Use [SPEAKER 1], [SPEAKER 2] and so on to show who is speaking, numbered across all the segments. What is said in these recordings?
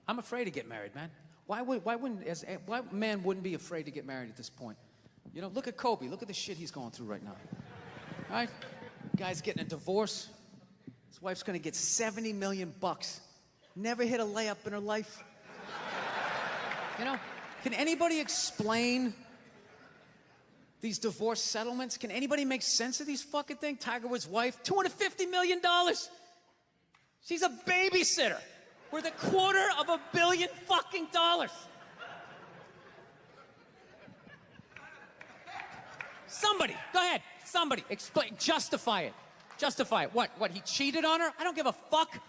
[SPEAKER 1] I'm afraid to get married, man. Why man wouldn't be afraid to get married at this point? You know, look at Kobe. Look at the shit he's going through right now. All right? Guy's getting a divorce. His wife's going to get $70 million. Never hit a layup in her life. You know, can anybody explain these divorce settlements? Can anybody make sense of these fucking things? Tiger Woods' wife, $250 million. She's a babysitter worth $250 million fucking dollars. Somebody, go ahead. Somebody, explain, justify it. Justify it. What, he cheated on her? I don't give a fuck.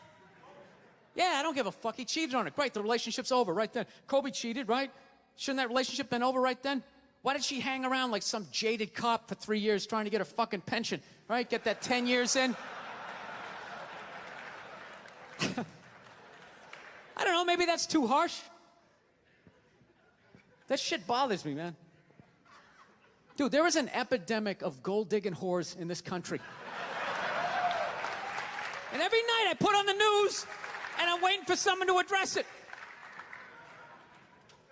[SPEAKER 1] Yeah, I don't give a fuck. He cheated on her. Great, the relationship's over right then. Kobe cheated, right? Shouldn't that relationship been over right then? Why did she hang around like some jaded cop for 3 years trying to get her fucking pension, right? Get that 10 years in? I don't know, maybe that's too harsh. That shit bothers me, man. Dude, there is an epidemic of gold-digging whores in this country. And every night I put on the news, and I'm waiting for someone to address it.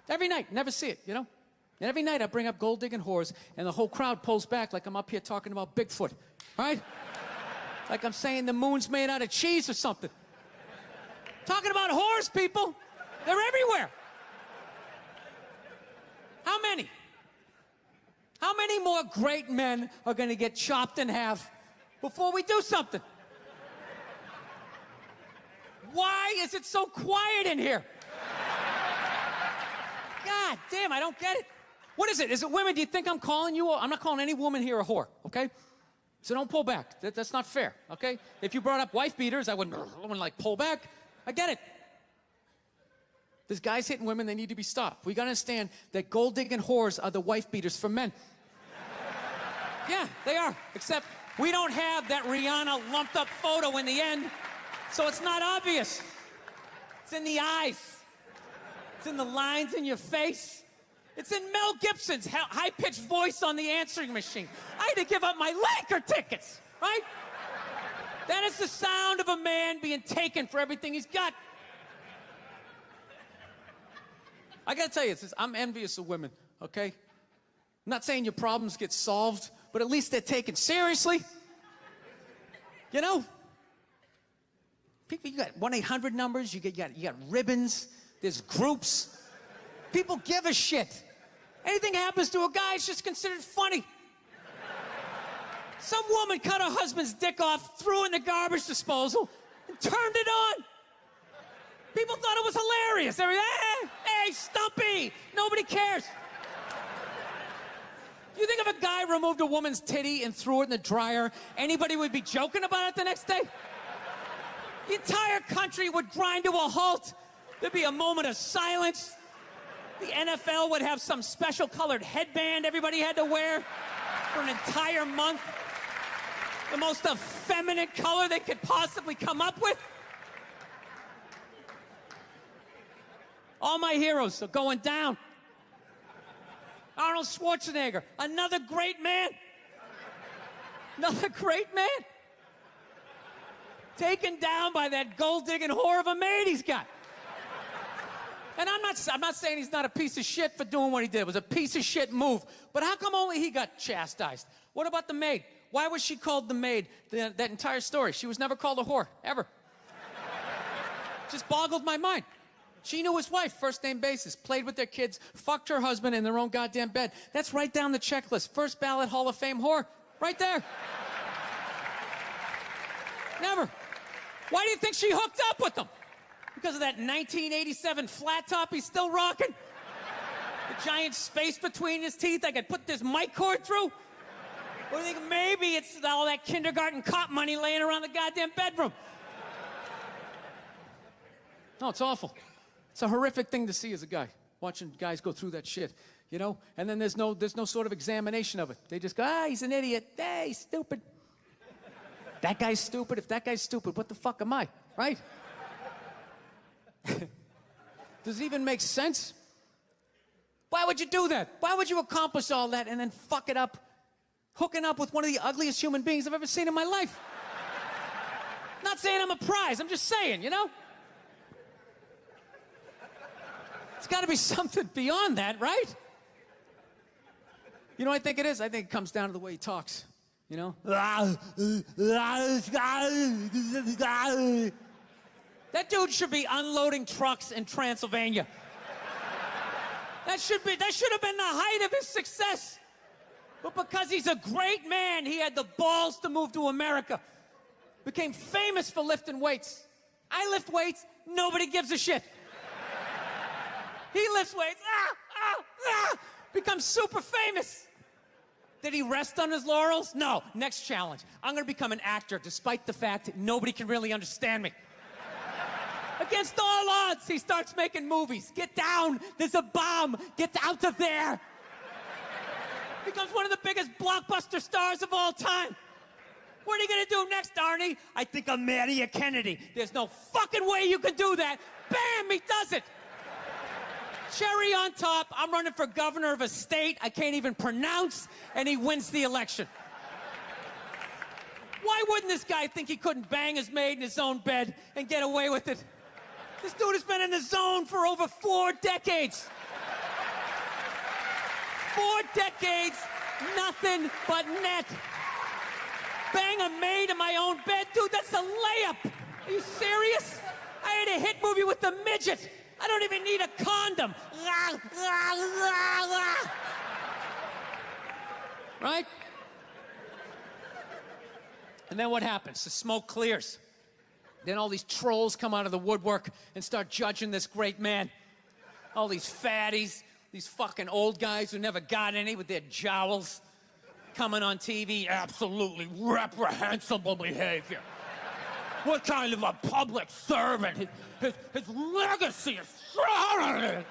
[SPEAKER 1] Every night, never see it, you know? And every night I bring up gold-digging whores, and the whole crowd pulls back like I'm up here talking about Bigfoot, right? Like I'm saying the moon's made out of cheese or something. Talking about whores, people. They're everywhere. How many? How many more great men are going to get chopped in half before we do something? Why is it so quiet in here? God damn, I don't get it. What is it? Is it women? Do you think I'm calling you? I'm not calling any woman here a whore, okay? So don't pull back. That's not fair, okay? If you brought up wife beaters, I wouldn't like pull back. I get it. There's guys hitting women, they need to be stopped. We gotta understand that gold-digging whores are the wife beaters for men. Yeah, they are. Except we don't have that Rihanna lumped up photo in the end, so it's not obvious. It's in the eyes. It's in the lines in your face. It's in Mel Gibson's high-pitched voice on the answering machine. I had to give up my Laker tickets, right? That is the sound of a man being taken for everything he's got. I gotta tell you, I'm envious of women, okay? I'm not saying your problems get solved, but at least they're taken seriously. You know? People, you got 1-800 numbers, you got ribbons, there's groups. People give a shit. Anything happens to a guy, it's just considered funny. Some woman cut her husband's dick off, threw it in the garbage disposal, and turned it on. People thought it was hilarious. They were, hey, Stumpy! Nobody cares. You think if a guy removed a woman's titty and threw it in the dryer, anybody would be joking about it the next day? The entire country would grind to a halt. There'd be a moment of silence. The NFL would have some special colored headband everybody had to wear for an entire month. The most effeminate color they could possibly come up with. All my heroes are going down. Arnold Schwarzenegger, another great man. Another great man. Taken down by that gold-digging whore of a maid he's got. And I'm not saying he's not a piece of shit for doing what he did. It was a piece of shit move. But how come only he got chastised? What about the maid? Why was she called the maid that entire story? She was never called a whore, ever. Just boggled my mind. She knew his wife, first name basis, played with their kids, fucked her husband in their own goddamn bed. That's right down the checklist. First ballot Hall of Fame whore. Right there. Never. Why do you think she hooked up with him? Because of that 1987 flat top he's still rocking? The giant space between his teeth I could put this mic cord through? Or do you think maybe it's all that kindergarten cop money laying around the goddamn bedroom? No, it's awful. It's a horrific thing to see as a guy, watching guys go through that shit, you know? And then there's no sort of examination of it. They just go, he's an idiot. He's stupid. That guy's stupid. If that guy's stupid, what the fuck am I, right? Does it even make sense? Why would you do that? Why would you accomplish all that and then fuck it up, hooking up with one of the ugliest human beings I've ever seen in my life? Not saying I'm a prize, I'm just saying, you know? It's got to be something beyond that, right? You know what I think it is? I think it comes down to the way he talks, you know? That dude should be unloading trucks in Transylvania. That should have been the height of his success. But because he's a great man, he had the balls to move to America. Became famous for lifting weights. I lift weights, nobody gives a shit. He lifts weights, becomes super famous. Did he rest on his laurels? No. Next challenge. I'm gonna become an actor despite the fact that nobody can really understand me. Against all odds, he starts making movies. Get down, there's a bomb, get out of there. Becomes one of the biggest blockbuster stars of all time. What are you gonna do next, Arnie? I think I'll marry a Kennedy. There's no fucking way you can do that. Bam, he does it. Cherry on top, I'm running for governor of a state I can't even pronounce, and he wins the election. Why wouldn't this guy think he couldn't bang his maid in his own bed and get away with it? This dude has been in the zone for over 4 decades. 4 decades, nothing but net. Bang a maid in my own bed? Dude, that's a layup. Are you serious? I had a hit movie with the midget. I don't even need a condom. Right? And then what happens? The smoke clears. Then all these trolls come out of the woodwork and start judging this great man. All these fatties, these fucking old guys who never got any with their jowls coming on TV. Absolutely reprehensible behavior. What kind of a public servant? His legacy is strong.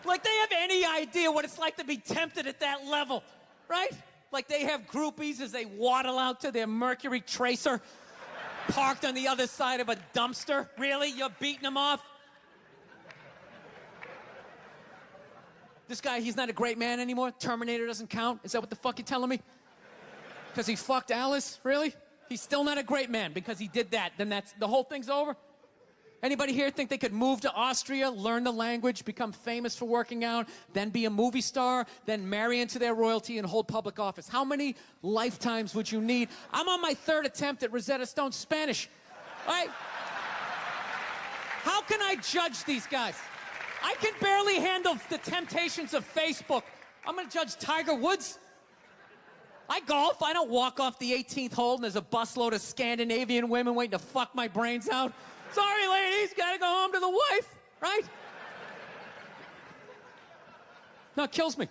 [SPEAKER 1] Like they have any idea what it's like to be tempted at that level, right? Like they have groupies as they waddle out to their Mercury Tracer parked on the other side of a dumpster. Really? You're beating them off? This guy, he's not a great man anymore? Terminator doesn't count? Is that what the fuck you're telling me? Because he fucked Alice? Really? He's still not a great man because he did that. Then that's the whole thing's over? Anybody here think they could move to Austria, learn the language, become famous for working out, then be a movie star, then marry into their royalty and hold public office? How many lifetimes would you need? I'm on my 3rd attempt at Rosetta Stone Spanish. All right? How can I judge these guys? I can barely handle the temptations of Facebook. I'm gonna judge Tiger Woods? I golf. I don't walk off the 18th hole and there's a busload of Scandinavian women waiting to fuck my brains out. Sorry, ladies, gotta go home to the wife, right? No, it kills me.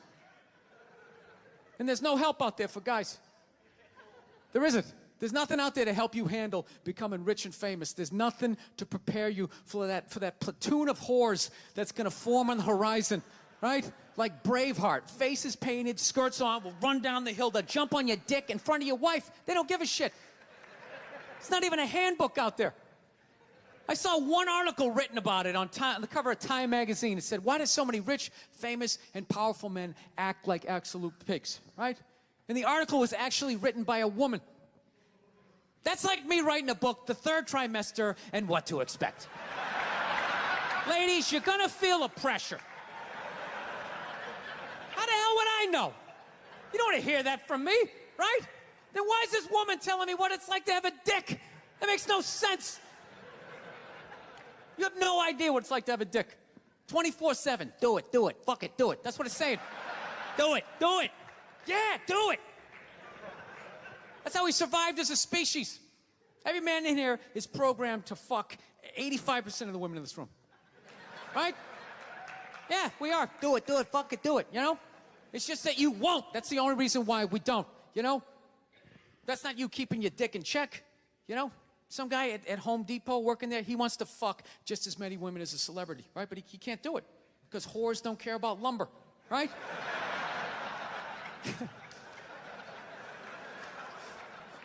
[SPEAKER 1] And there's no help out there for guys. There isn't. There's nothing out there to help you handle becoming rich and famous. There's nothing to prepare you for that platoon of whores that's gonna form on the horizon, right? Like Braveheart, faces painted, skirts on, will run down the hill, they'll jump on your dick in front of your wife. They don't give a shit. It's not even a handbook out there. I saw one article written about it on the cover of Time magazine. It said, why do so many rich, famous, and powerful men act like absolute pigs, right? And the article was actually written by a woman. That's like me writing a book, The Third Trimester and What to Expect. Ladies, you're gonna feel a pressure. How the hell would I know? You don't want to hear that from me, right? Then why is this woman telling me what it's like to have a dick? That makes no sense. You have no idea what it's like to have a dick. 24/7, do it, fuck it, do it. That's what it's saying. Do it. Yeah, do it. That's how we survived as a species. Every man in here is programmed to fuck 85% of the women in this room. Right? Yeah, we are. Do it, fuck it, do it, you know? It's just that you won't. That's the only reason why we don't, you know? That's not you keeping your dick in check, you know? Some guy at Home Depot working there, he wants to fuck just as many women as a celebrity, right? But he can't do it because whores don't care about lumber, right?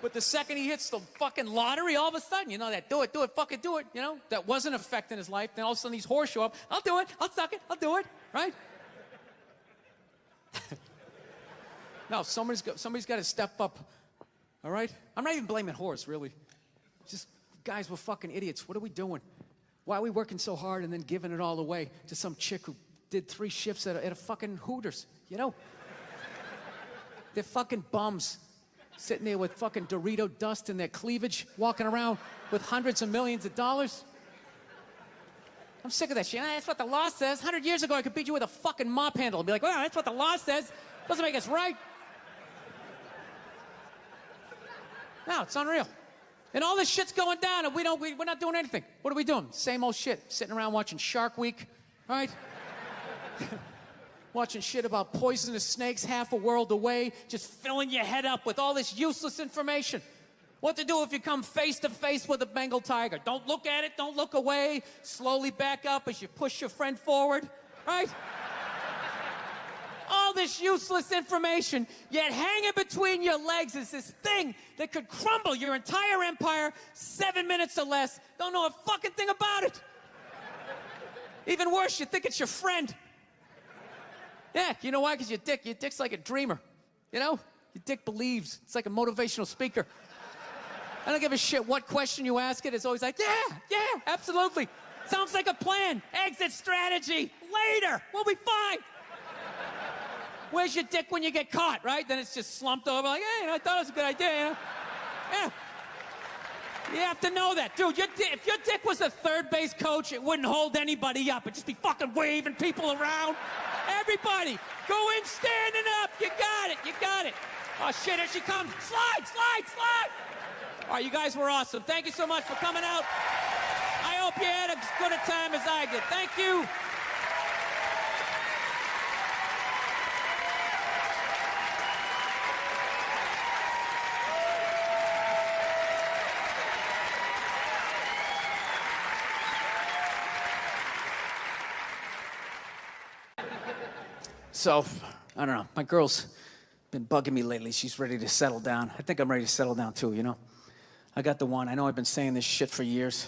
[SPEAKER 1] But the second he hits the fucking lottery, all of a sudden, you know, that do it, fucking do it, you know? That wasn't affecting his life. Then all of a sudden these whores show up. I'll do it, I'll suck it, I'll do it, right? No, somebody's got to step up, all right? I'm not even blaming whores, really. Just guys, we're fucking idiots. What are we doing? Why are we working so hard and then giving it all away to some chick who did 3 shifts at a fucking Hooters, you know? They're fucking bums sitting there with fucking Dorito dust in their cleavage, walking around with hundreds of millions of dollars. I'm sick of that shit. That's what the law says. 100 years ago, I could beat you with a fucking mop handle and be like, well, that's what the law says. Doesn't make us right. No, it's unreal. And all this shit's going down, and we're not doing anything. What are we doing? Same old shit. Sitting around watching Shark Week, right? Watching shit about poisonous snakes half a world away, just filling your head up with all this useless information. What to do if you come face to face with a Bengal tiger? Don't look at it, don't look away. Slowly back up as you push your friend forward, right? All this useless information, yet hanging between your legs is this thing that could crumble your entire empire 7 minutes or less. Don't know a fucking thing about it. Even worse, you think it's your friend. Yeah, you know why? Because your dick's like a dreamer, you know? Your dick believes. It's like a motivational speaker. I don't give a shit what question you ask it. It's always like, yeah, absolutely. Sounds like a plan. Exit strategy. Later, we'll be fine. Where's your dick when you get caught, right? Then it's just slumped over like, hey, I thought it was a good idea, you know? Yeah. You have to know that. Dude, if your dick was a third base coach, it wouldn't hold anybody up. It'd just be fucking waving people around. Everybody, go in standing up. You got it. Oh, shit, here she comes. Slide. All right, you guys were awesome. Thank you so much for coming out. I hope you had as good a time as I did. Thank you. So, I don't know. My girl's been bugging me lately. She's ready to settle down. I think I'm ready to settle down too, you know? I got the one. I know I've been saying this shit for years.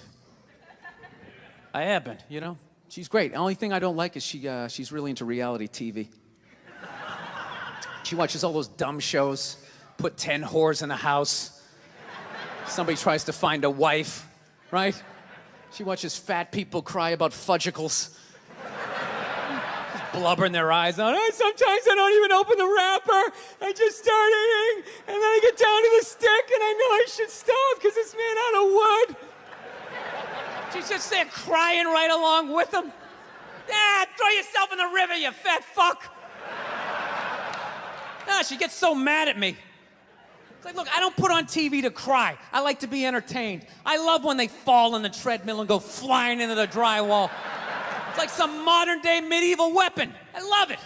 [SPEAKER 1] I have been, you know? She's great. The only thing I don't like is she's really into reality TV. She watches all those dumb shows. Put 10 whores in a house. Somebody tries to find a wife, right? She watches fat people cry about fudgicles. Blubber in their eyes. Sometimes I don't even open the wrapper. I just start eating, and then I get down to the stick, and I know I should stop because it's made out of wood. She's just there crying right along with them. Throw yourself in the river, you fat fuck. She gets so mad at me. It's like, look, I don't put on TV to cry. I like to be entertained. I love when they fall on the treadmill and go flying into the drywall. It's like some modern-day medieval weapon. I love it.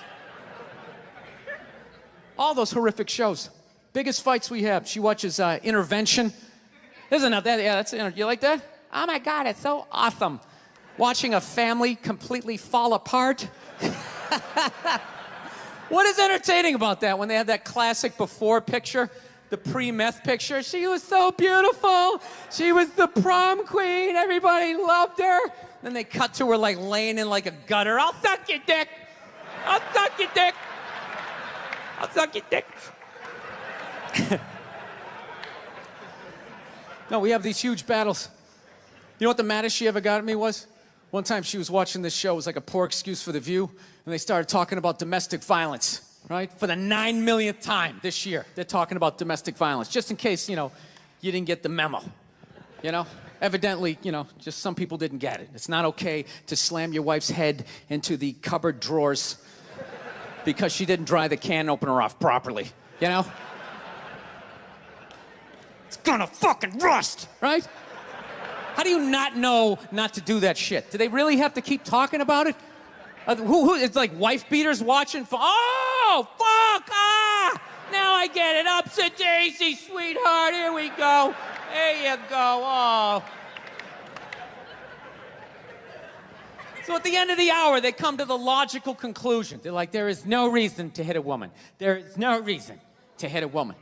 [SPEAKER 1] All those horrific shows. Biggest fights we have. She watches Intervention. Isn't that? Yeah, that's you like that? Oh my God, it's so awesome. Watching a family completely fall apart. What is entertaining about that when they have that classic before picture? The pre-meth picture. She was so beautiful. She was the prom queen. Everybody loved her. Then they cut to her like laying in like a gutter. I'll suck your dick. I'll suck your dick. I'll suck your dick. No, we have these huge battles. You know what the maddest she ever got at me was? One time she was watching this show. It was like a poor excuse for The View. And they started talking about domestic violence, right? For the 9 millionth time this year, they're talking about domestic violence. Just in case, you know, you didn't get the memo, you know? Evidently, you know, just some people didn't get it. It's not okay to slam your wife's head into the cupboard drawers because she didn't dry the can opener off properly, you know? It's gonna fucking rust, right? How do you not know not to do that shit? Do they really have to keep talking about it? It's like wife beaters watching for, oh, fuck, now I get it. Upset daisy, sweetheart, here we go. There you go, oh. So at the end of the hour, they come to the logical conclusion. They're like, there is no reason to hit a woman. There is no reason to hit a woman.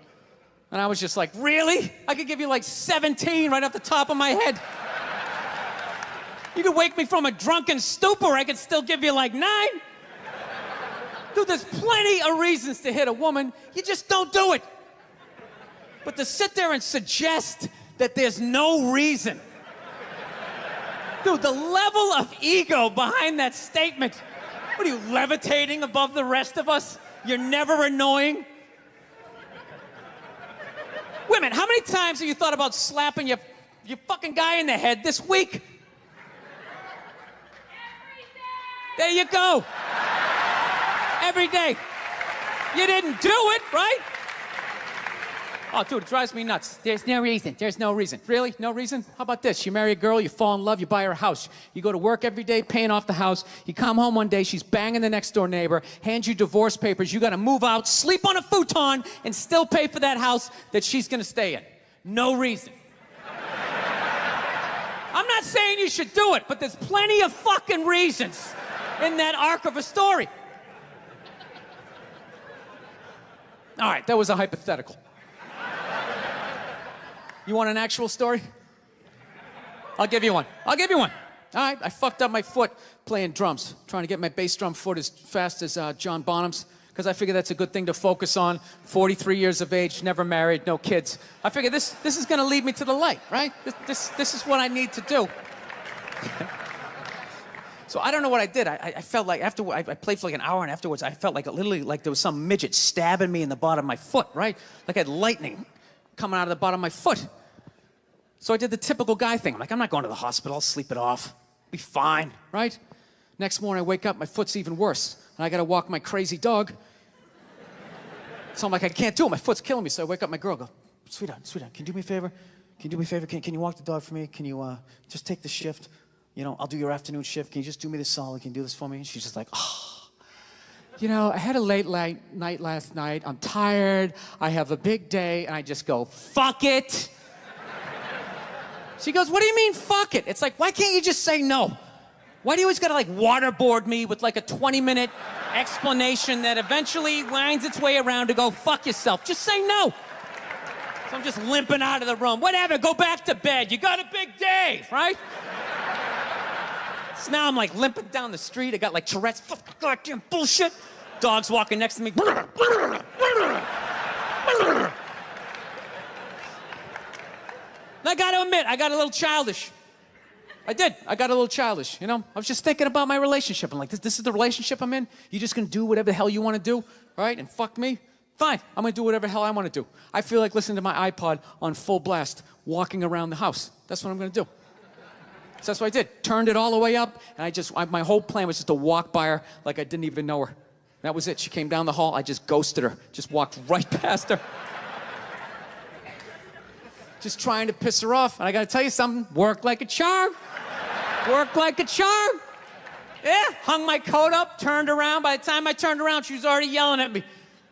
[SPEAKER 1] And I was just like, really? I could give you like 17 right off the top of my head. You could wake me from a drunken stupor, I could still give you like 9. Dude, there's plenty of reasons to hit a woman. You just don't do it. But to sit there and suggest that there's no reason. Dude, the level of ego behind that statement. What are you, levitating above the rest of us? You're never annoying? Women, how many times have you thought about slapping your fucking guy in the head this week? Every day. There you go. Every day. You didn't do it, right? Oh, dude, it drives me nuts. There's no reason. There's no reason. Really? No reason? How about this? You marry a girl, you fall in love, you buy her a house. You go to work every day paying off the house. You come home one day, she's banging the next door neighbor, hands you divorce papers. You got to move out, sleep on a futon, and still pay for that house that she's going to stay in. No reason. I'm not saying you should do it, but there's plenty of fucking reasons in that arc of a story. All right, that was a hypothetical. You want an actual story? I'll give you one. All right, I fucked up my foot playing drums, trying to get my bass drum foot as fast as John Bonham's, because I figured that's a good thing to focus on. 43 years of age, never married, no kids. I figured this is going to lead me to the light, right? This is what I need to do. So I don't know what I did. I felt like after I played for like an hour, and afterwards I felt like literally like there was some midget stabbing me in the bottom of my foot, right? Like I had lightning coming out of the bottom of my foot. So I did the typical guy thing. I'm like, I'm not going to the hospital. I'll sleep it off. Be fine, right? Next morning, I wake up, my foot's even worse. And I got to walk my crazy dog. So I'm like, I can't do it. My foot's killing me. So I wake up my girl, go, sweetheart, can you do me a favor? Can you do me a favor? Can you walk the dog for me? Can you just take the shift? You know, I'll do your afternoon shift. Can you just do me this solid? Can you do this for me? And she's just like, oh. You know, I had a late night last night. I'm tired. I have a big day. And I just go, fuck it. She goes, what do you mean, fuck it? It's like, why can't you just say no? Why do you always gotta like waterboard me with like a 20-minute explanation that eventually winds its way around to go, fuck yourself? Just say no. So I'm just limping out of the room. Whatever, go back to bed. You got a big day, right? So now I'm like limping down the street. I got like Tourette's, fucking goddamn bullshit. Dog's walking next to me. And I got to admit, I got a little childish. I did. I got a little childish, you know? I was just thinking about my relationship. I'm like, this is the relationship I'm in? You just gonna do whatever the hell you want to do, right? And fuck me? Fine. I'm gonna do whatever the hell I want to do. I feel like listening to my iPod on full blast, walking around the house. That's what I'm gonna do. So that's what I did. Turned it all the way up, and my whole plan was just to walk by her like I didn't even know her. That was it. She came down the hall. I just ghosted her. Just walked right past her. Just trying to piss her off. And I gotta tell you something, worked like a charm. Worked like a charm. Yeah, hung my coat up, turned around. By the time I turned around, she was already yelling at me.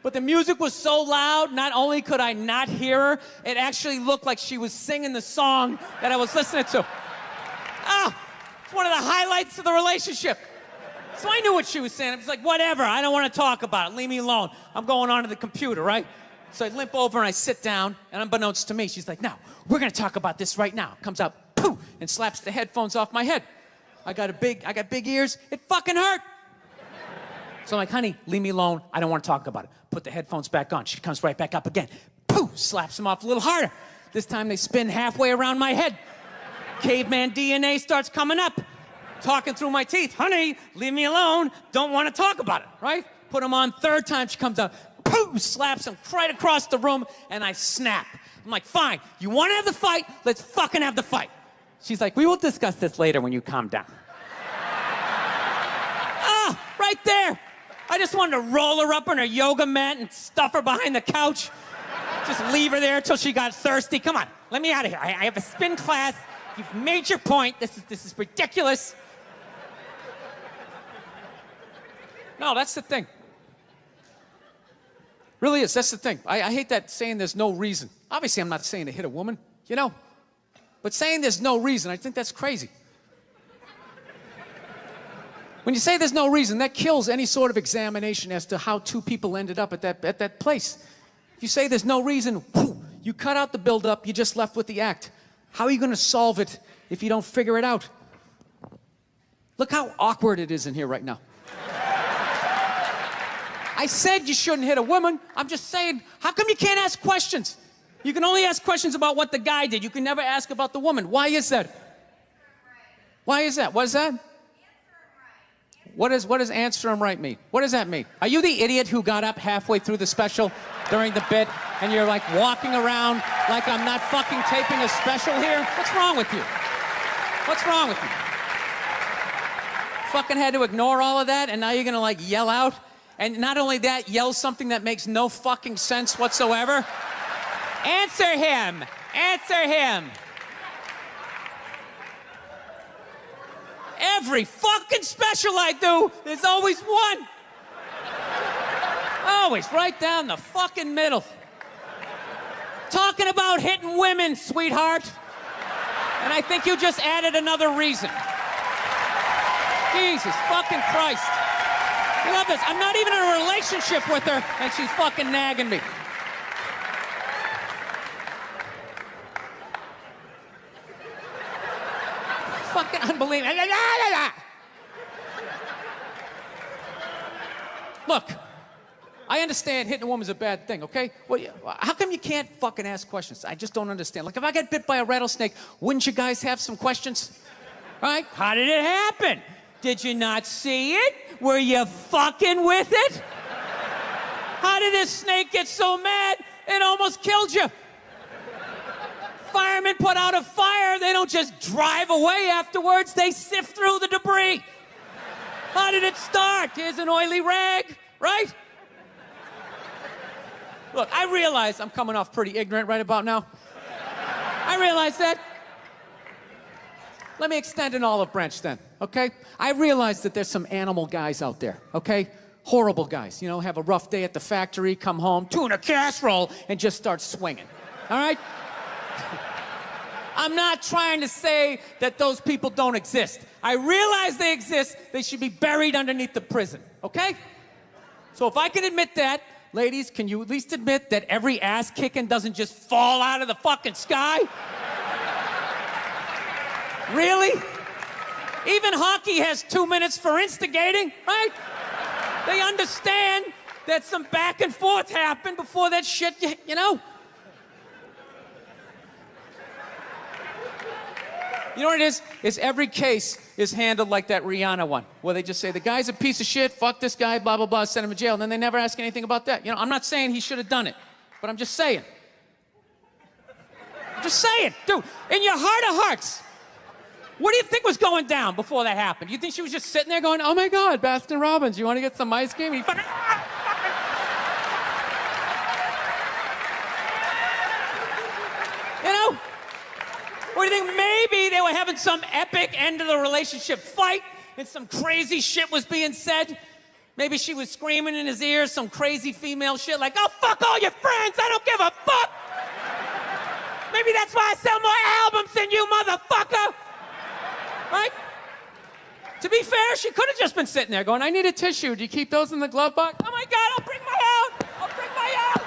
[SPEAKER 1] But the music was so loud, not only could I not hear her, it actually looked like she was singing the song that I was listening to. It's one of the highlights of the relationship. So I knew what she was saying. I was like, whatever, I don't want to talk about it. Leave me alone. I'm going onto the computer, right? So I limp over and I sit down, and unbeknownst to me, she's like, no, we're gonna talk about this right now. Comes out, poof, and slaps the headphones off my head. I got big ears, it fucking hurt. So I'm like, honey, leave me alone, I don't wanna talk about it. Put the headphones back on, she comes right back up again. Poof, slaps them off a little harder. This time they spin halfway around my head. Caveman DNA starts coming up. Talking through my teeth, honey, leave me alone, don't wanna talk about it, right? Put them on, third time she comes up. Poof, slaps him right across the room, and I snap. I'm like, fine, you want to have the fight? Let's fucking have the fight. She's like, we will discuss this later when you calm down. Right there. I just wanted to roll her up on her yoga mat and stuff her behind the couch. Just leave her there until she got thirsty. Come on, let me out of here. I have a spin class. You've made your point. This is ridiculous. No, that's the thing. Really is, that's the thing. I hate that saying there's no reason. Obviously, I'm not saying to hit a woman, you know? But saying there's no reason, I think that's crazy. When you say there's no reason, that kills any sort of examination as to how two people ended up at that place. If you say there's no reason, whew, you cut out the build-up, you're just left with the act. How are you gonna solve it if you don't figure it out? Look how awkward it is in here right now. I said you shouldn't hit a woman. I'm just saying, how come you can't ask questions? You can only ask questions about what the guy did. You can never ask about the woman. Why is that? Why is that? What is that? What does answer him right mean? What does that mean? Are you the idiot who got up halfway through the special during the bit and you're like walking around like I'm not fucking taping a special here? What's wrong with you? What's wrong with you? Fucking had to ignore all of that and now you're gonna like yell out? And not only that, yell something that makes no fucking sense whatsoever? Answer him! Answer him! Every fucking special I do, there's always one. Always right down the fucking middle. Talking about hitting women, sweetheart. And I think you just added another reason. Jesus fucking Christ. I love this. I'm not even in a relationship with her, and she's fucking nagging me. Fucking unbelievable. Look, I understand hitting a woman's a bad thing, okay? Well, how come you can't fucking ask questions? I just don't understand. Like, if I got bit by a rattlesnake, wouldn't you guys have some questions? Right? How did it happen? Did you not see it? Were you fucking with it? How did this snake get so mad it almost killed you? Firemen put out a fire, they don't just drive away afterwards, they sift through the debris. How did it start? Here's an oily rag, right? Look, I realize I'm coming off pretty ignorant right about now. I realize that. Let me extend an olive branch then, okay? I realize that there's some animal guys out there, okay? Horrible guys, you know, have a rough day at the factory, come home, tuna casserole, and just start swinging, all right? I'm not trying to say that those people don't exist. I realize they exist. They should be buried underneath the prison, okay? So if I can admit that, ladies, can you at least admit that every ass kicking doesn't just fall out of the fucking sky? Really? Even hockey has 2 minutes for instigating, right? They understand that some back and forth happened before that shit, you know? You know what it is every case is handled like that Rihanna one, where they just say, the guy's a piece of shit, fuck this guy, blah, blah, blah, send him to jail, and then they never ask anything about that. You know, I'm not saying he should have done it, but I'm just saying. I'm just saying, dude, in your heart of hearts, what do you think was going down before that happened? You think she was just sitting there going, oh my God, Baskin Robbins, you want to get some ice cream? You know? Or do you think maybe they were having some epic end of the relationship fight and some crazy shit was being said? Maybe she was screaming in his ear some crazy female shit like, oh, fuck all your friends, I don't give a fuck. Maybe that's why I sell more albums than you, motherfucker. Right? To be fair, she could have just been sitting there going, I need a tissue. Do you keep those in the glove box? Oh my God, I'll bring my out. I'll bring my out.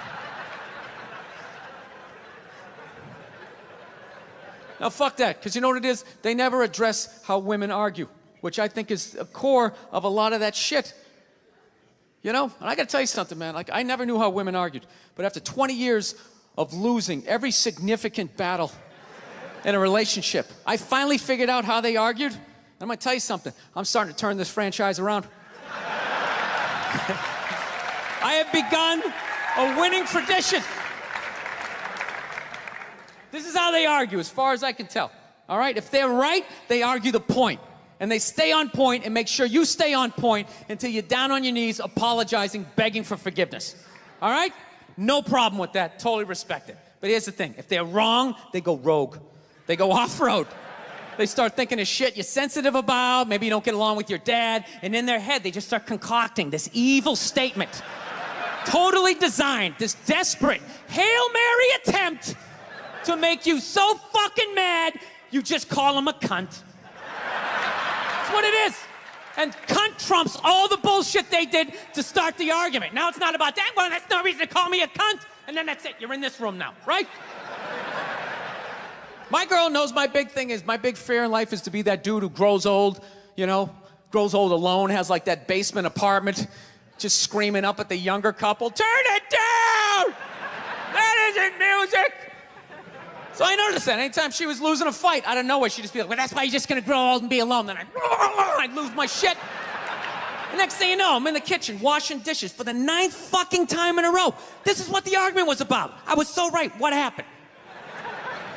[SPEAKER 1] Now, fuck that, because you know what it is? They never address how women argue, which I think is a core of a lot of that shit. You know? And I gotta tell you something, man. Like, I never knew how women argued, but after 20 years of losing every significant battle in a relationship, I finally figured out how they argued. And I'm gonna tell you something. I'm starting to turn this franchise around. I have begun a winning tradition. This is how they argue, as far as I can tell. All right? If they're right, they argue the point. And they stay on point and make sure you stay on point until you're down on your knees, apologizing, begging for forgiveness. All right? No problem with that. Totally respect it. But here's the thing. If they're wrong, they go rogue. They go off-road. They start thinking of shit you're sensitive about. Maybe you don't get along with your dad. And in their head, they just start concocting this evil statement. Totally designed, this desperate Hail Mary attempt to make you so fucking mad, you just call him a cunt. That's what it is. And cunt trumps all the bullshit they did to start the argument. Now it's not about that. Well, that's no reason to call me a cunt. And then that's it. You're in this room now, right? My girl knows my big thing is, my big fear in life is to be that dude who grows old, you know, grows old alone, has like that basement apartment, just screaming up at the younger couple, turn it down! That isn't music! So I noticed that anytime she was losing a fight, out of nowhere, she'd just be like, well, that's why you're just gonna grow old and be alone. Then I'd lose my shit. The next thing you know, I'm in the kitchen washing dishes for the 9th fucking time in a row. This is what the argument was about. I was so right. What happened?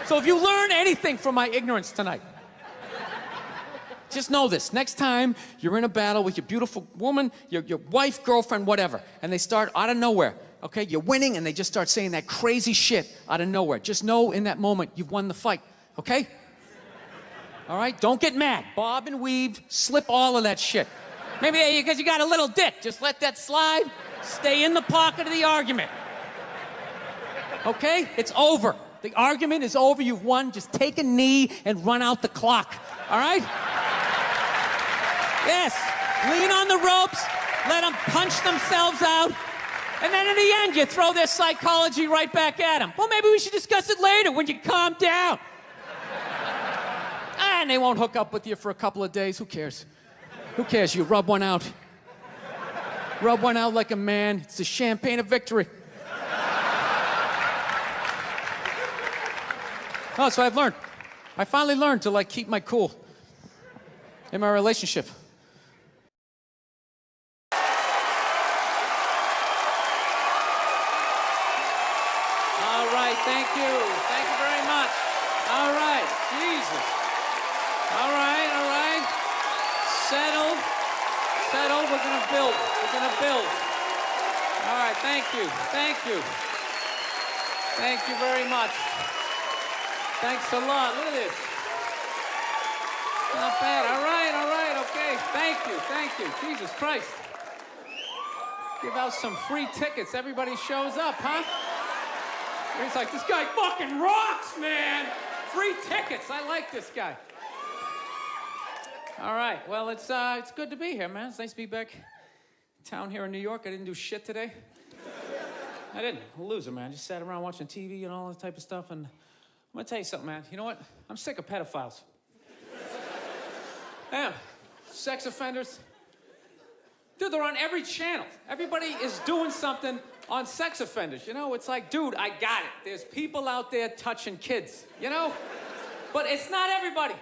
[SPEAKER 1] So if you learn anything from my ignorance tonight, just know this. Next time you're in a battle with your beautiful woman, your wife, girlfriend, whatever, and they start out of nowhere, okay? You're winning, and they just start saying that crazy shit out of nowhere. Just know in that moment you've won the fight, okay? All right? Don't get mad. Bob and weave, slip all of that shit. Maybe because you got a little dick. Just let that slide. Stay in the pocket of the argument. Okay? It's over. The argument is over. You've won. Just take a knee and run out the clock. All right? Yes. Lean on the ropes. Let them punch themselves out. And then in the end, you throw their psychology right back at them. Well, maybe we should discuss it later when you calm down. And they won't hook up with you for a couple of days. Who cares? Who cares? You rub one out. Rub one out like a man. It's the champagne of victory. Oh, so I've learned. I finally learned to, like, keep my cool in my relationship. All right, thank you. Thank you very much. All right, Jesus. All right, all right. Settled. Settled. We're gonna build. We're gonna build. All right, thank you. Thank you. Thank you very much. Thanks a lot. Look at this. Not bad. All right, okay. Thank you. Jesus Christ. Give out some free tickets. Everybody shows up, huh? It's like, this guy fucking rocks, man. Free tickets. I like this guy. All right. Well, it's good to be here, man. It's nice to be back in town here in New York. I didn't do shit today. I didn't. I'm a loser, man. Just sat around watching TV and all that type of stuff, and I'm gonna tell you something, man. You know what? I'm sick of pedophiles. Damn. Sex offenders. Dude, they're on every channel. Everybody is doing something on sex offenders. You know, it's like, dude, I got it. There's people out there touching kids, you know? But it's not everybody.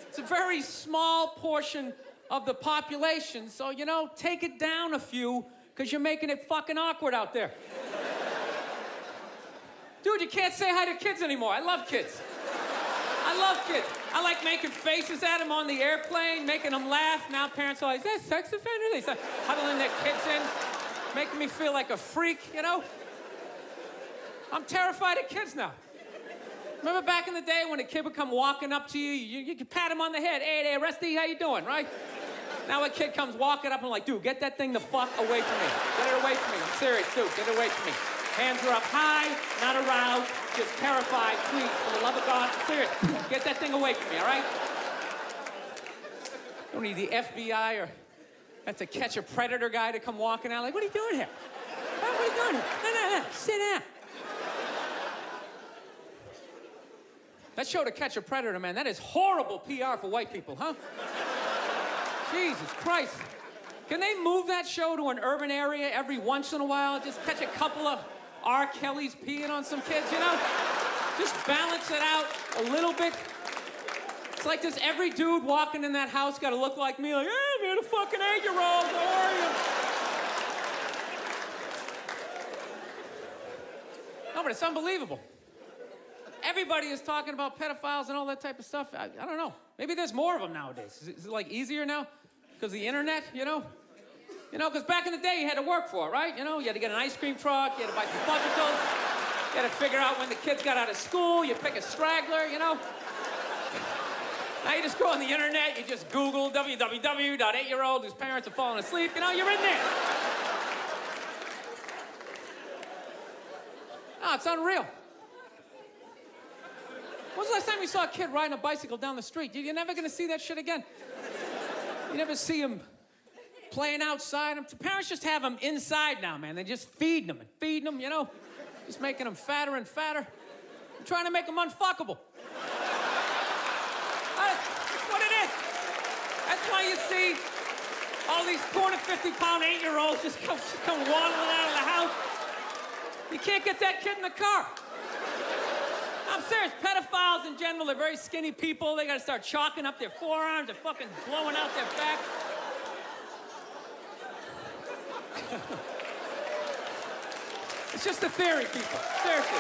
[SPEAKER 1] It's a very small portion of the population. So, you know, take it down a few, because you're making it fucking awkward out there. Dude, you can't say hi to kids anymore. I love kids. I love kids. I like making faces at them on the airplane, making them laugh. Now parents are like, is that a sex offender? They start huddling their kids in, making me feel like a freak, you know? I'm terrified of kids now. Remember back in the day when a kid would come walking up to you, you could pat him on the head. Hey there, Rusty, how you doing, right? Now a kid comes walking up and I'm like, dude, get that thing the fuck away from me. Get it away from me. I'm serious, dude, get it away from me. Hands are up high, not aroused, just terrified. Please, for the love of God, I'm serious. Get that thing away from me, all right? Don't need the FBI or have to catch a predator guy to come walking out. Like, what are you doing here? What are you doing here? No, sit down. That show To Catch a Predator, man, that is horrible PR for white people, huh? Jesus Christ. Can they move that show to an urban area every once in a while? Just catch a couple of R. Kelly's peeing on some kids, you know? Just balance it out a little bit. It's like, does every dude walking in that house got to look like me? Like, hey, man, a fucking 8-year-old, how are you? No, but it's unbelievable. Everybody is talking about pedophiles and all that type of stuff. I don't know. Maybe there's more of them nowadays. Is it like easier now? Because of the internet, you know? You know, because back in the day, you had to work for it, right? You know, you had to get an ice cream truck, you had to buy some fudgicles, you had to figure out when the kids got out of school, you pick a straggler, you know? Now you just go on the internet, you just Google www.8-year-old whose parents are falling asleep, you know, you're in there. Oh, it's unreal. When's the last time you saw a kid riding a bicycle down the street? You're never gonna see that shit again. You never see them playing outside. Parents just have them inside now, man. They just feeding them, you know? Just making them fatter and fatter. I'm trying to make them unfuckable. That's what it is. That's why you see all these 250-pound 8-year-olds just come waddling out of the house. You can't get that kid in the car. I'm serious. Pedophiles in general are very skinny people. They gotta start chalking up their forearms. They're fucking blowing out their back. It's just a theory, people. Seriously.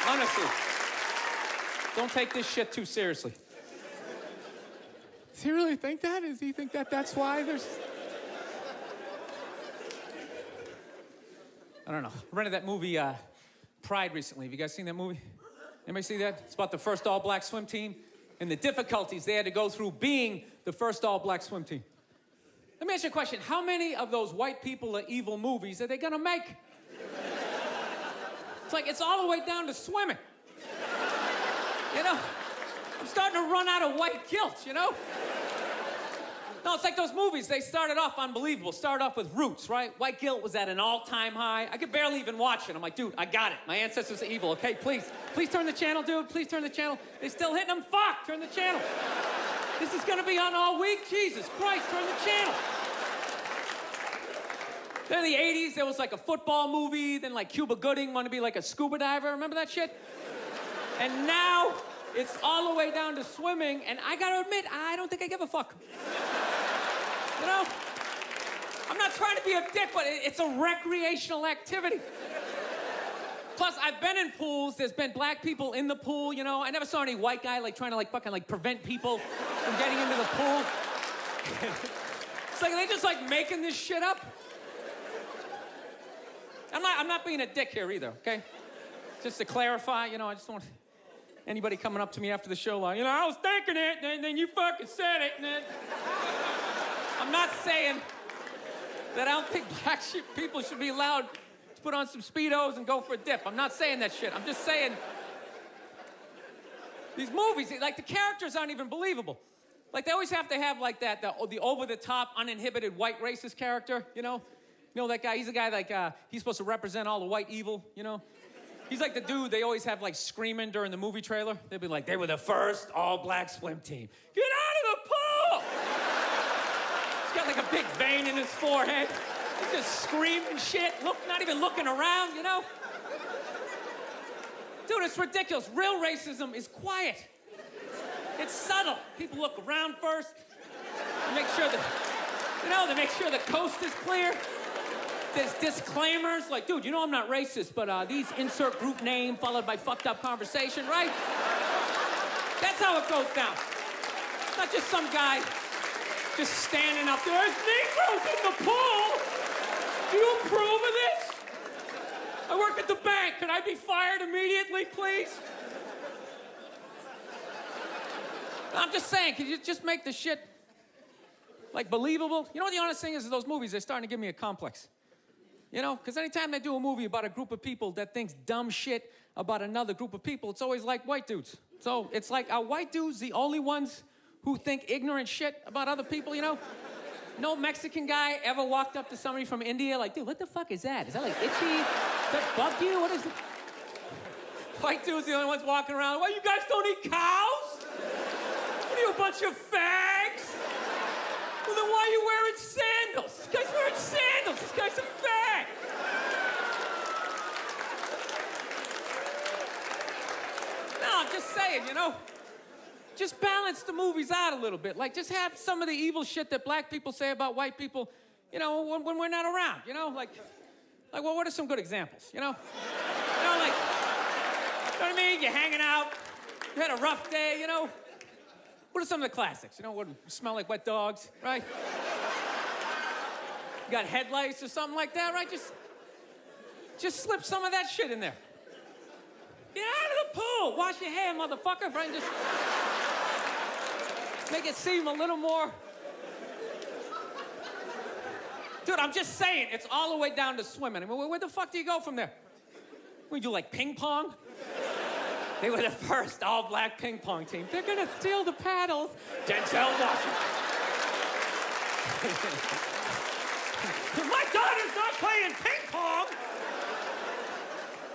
[SPEAKER 1] Honestly. Don't take this shit too seriously. Does he really think that? Does he think that that's why there's... I don't know. I rented that movie, Pride, recently. Have you guys seen that movie? Anybody see that? It's about the first all-black swim team and the difficulties they had to go through being the first all-black swim team. Let me ask you a question. How many of those white people are evil movies are they gonna make? It's like, it's all the way down to swimming. You know? I'm starting to run out of white guilt, you know? No, it's like those movies. They started off unbelievable. Started off with Roots, right? White guilt was at an all-time high. I could barely even watch it. I'm like, dude, I got it. My ancestors are evil, okay? Please turn the channel, dude. Please turn the channel. They're still hitting them. Fuck, turn the channel. This is gonna be on all week? Jesus Christ, turn the channel. Then in the 80s, there was like a football movie. Then like Cuba Gooding wanted to be like a scuba diver. Remember that shit? And now, it's all the way down to swimming, and I gotta admit, I don't think I give a fuck. You know? I'm not trying to be a dick, but it's a recreational activity. Plus, I've been in pools. There's been black people in the pool, you know? I never saw any white guy, like, trying to, like, fucking, like, prevent people from getting into the pool. It's like, are they just, like, making this shit up? I'm not being a dick here either, okay? Just to clarify, you know, I just don't want anybody coming up to me after the show like, you know, I was thinking it, and then you fucking said it, and then... I'm not saying that I don't think black people should be allowed to put on some Speedos and go for a dip. I'm not saying that shit. I'm just saying these movies, like, the characters aren't even believable. Like, they always have to have, like, the over-the-top, uninhibited white racist character, you know? You know that guy? He's the guy, like, he's supposed to represent all the white evil, you know? He's like the dude they always have, like, screaming during the movie trailer. They'd be like, they were the first all-black swim team. Get out of the pool! He's got, like, a big vein in his forehead. He's just screaming shit, not even looking around, you know? Dude, it's ridiculous. Real racism is quiet. It's subtle. People look around first. They make sure they make sure the coast is clear. There's disclaimers, like, dude, you know I'm not racist, but these insert group name followed by fucked up conversation, right? That's how it goes down. Not just some guy just standing up there. There's Negroes in the pool. Do you approve of this? I work at the bank. Can I be fired immediately, please? I'm just saying, can you just make the shit, like, believable? You know what the honest thing is those movies, they're starting to give me a complex. You know, because anytime they do a movie about a group of people that thinks dumb shit about another group of people, it's always like white dudes. So it's like, are white dudes the only ones who think ignorant shit about other people, you know? No Mexican guy ever walked up to somebody from India like, dude, what the fuck is that? Is that like itchy? Does that bug you? What is it? White dudes the only ones walking around, well, you guys don't eat cows? What are you, a bunch of fags? Well, then why are you wearing sandals? This guy's wearing sandals. This guy's a fag. No, I'm just saying, you know, just balance the movies out a little bit. Like, just have some of the evil shit that black people say about white people, you know, when we're not around, you know? Like, well, what are some good examples, you know? You know, like, you know what I mean? You're hanging out, you had a rough day, you know? What are some of the classics? You know, what smell like wet dogs, right? You got headlights or something like that, right? Just slip some of that shit in there. Get out of the pool. Wash your hair, motherfucker, right? And just make it seem a little more. Dude, I'm just saying, it's all the way down to swimming. I mean, where the fuck do you go from there? We do like ping pong? They were the first all-black ping pong team. They're gonna steal the paddles. Denzel Washington. My daughter's not playing ping pong.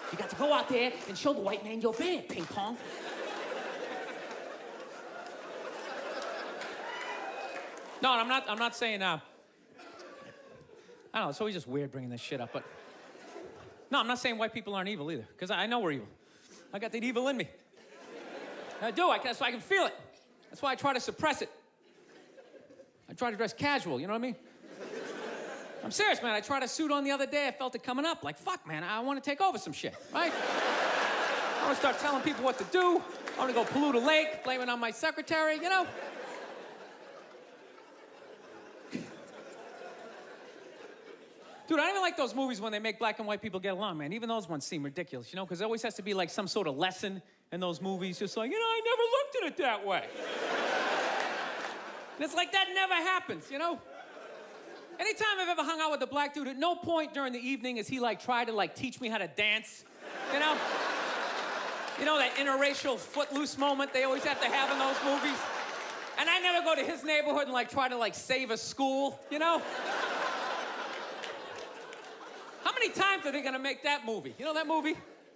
[SPEAKER 1] You got to go out there and show the white man you're bad at ping pong. No, I'm not saying, I don't know, it's always just weird bringing this shit up, but No, I'm not saying white people aren't evil either, because I know we're evil. I got that evil in me. I do, that's why I can feel it. That's why I try to suppress it. I try to dress casual, you know what I mean? I'm serious, man. I tried a suit on the other day. I felt it coming up. Like, fuck, man, I want to take over some shit, right? I want to start telling people what to do. I want to go pollute a lake, blame it on my secretary, you know? Dude, I don't even like those movies when they make black and white people get along, man. Even those ones seem ridiculous, you know? Because there always has to be, like, some sort of lesson in those movies. Just like, I never looked at it that way. And it's like, that never happens, you know? Anytime I've ever hung out with a black dude, at no point during the evening has he, like, tried to, like, teach me how to dance, you know? You know, that interracial footloose moment they always have to have in those movies? And I never go to his neighborhood and, like, try to, like, save a school, you know? How many times are they gonna make that movie? You know that movie?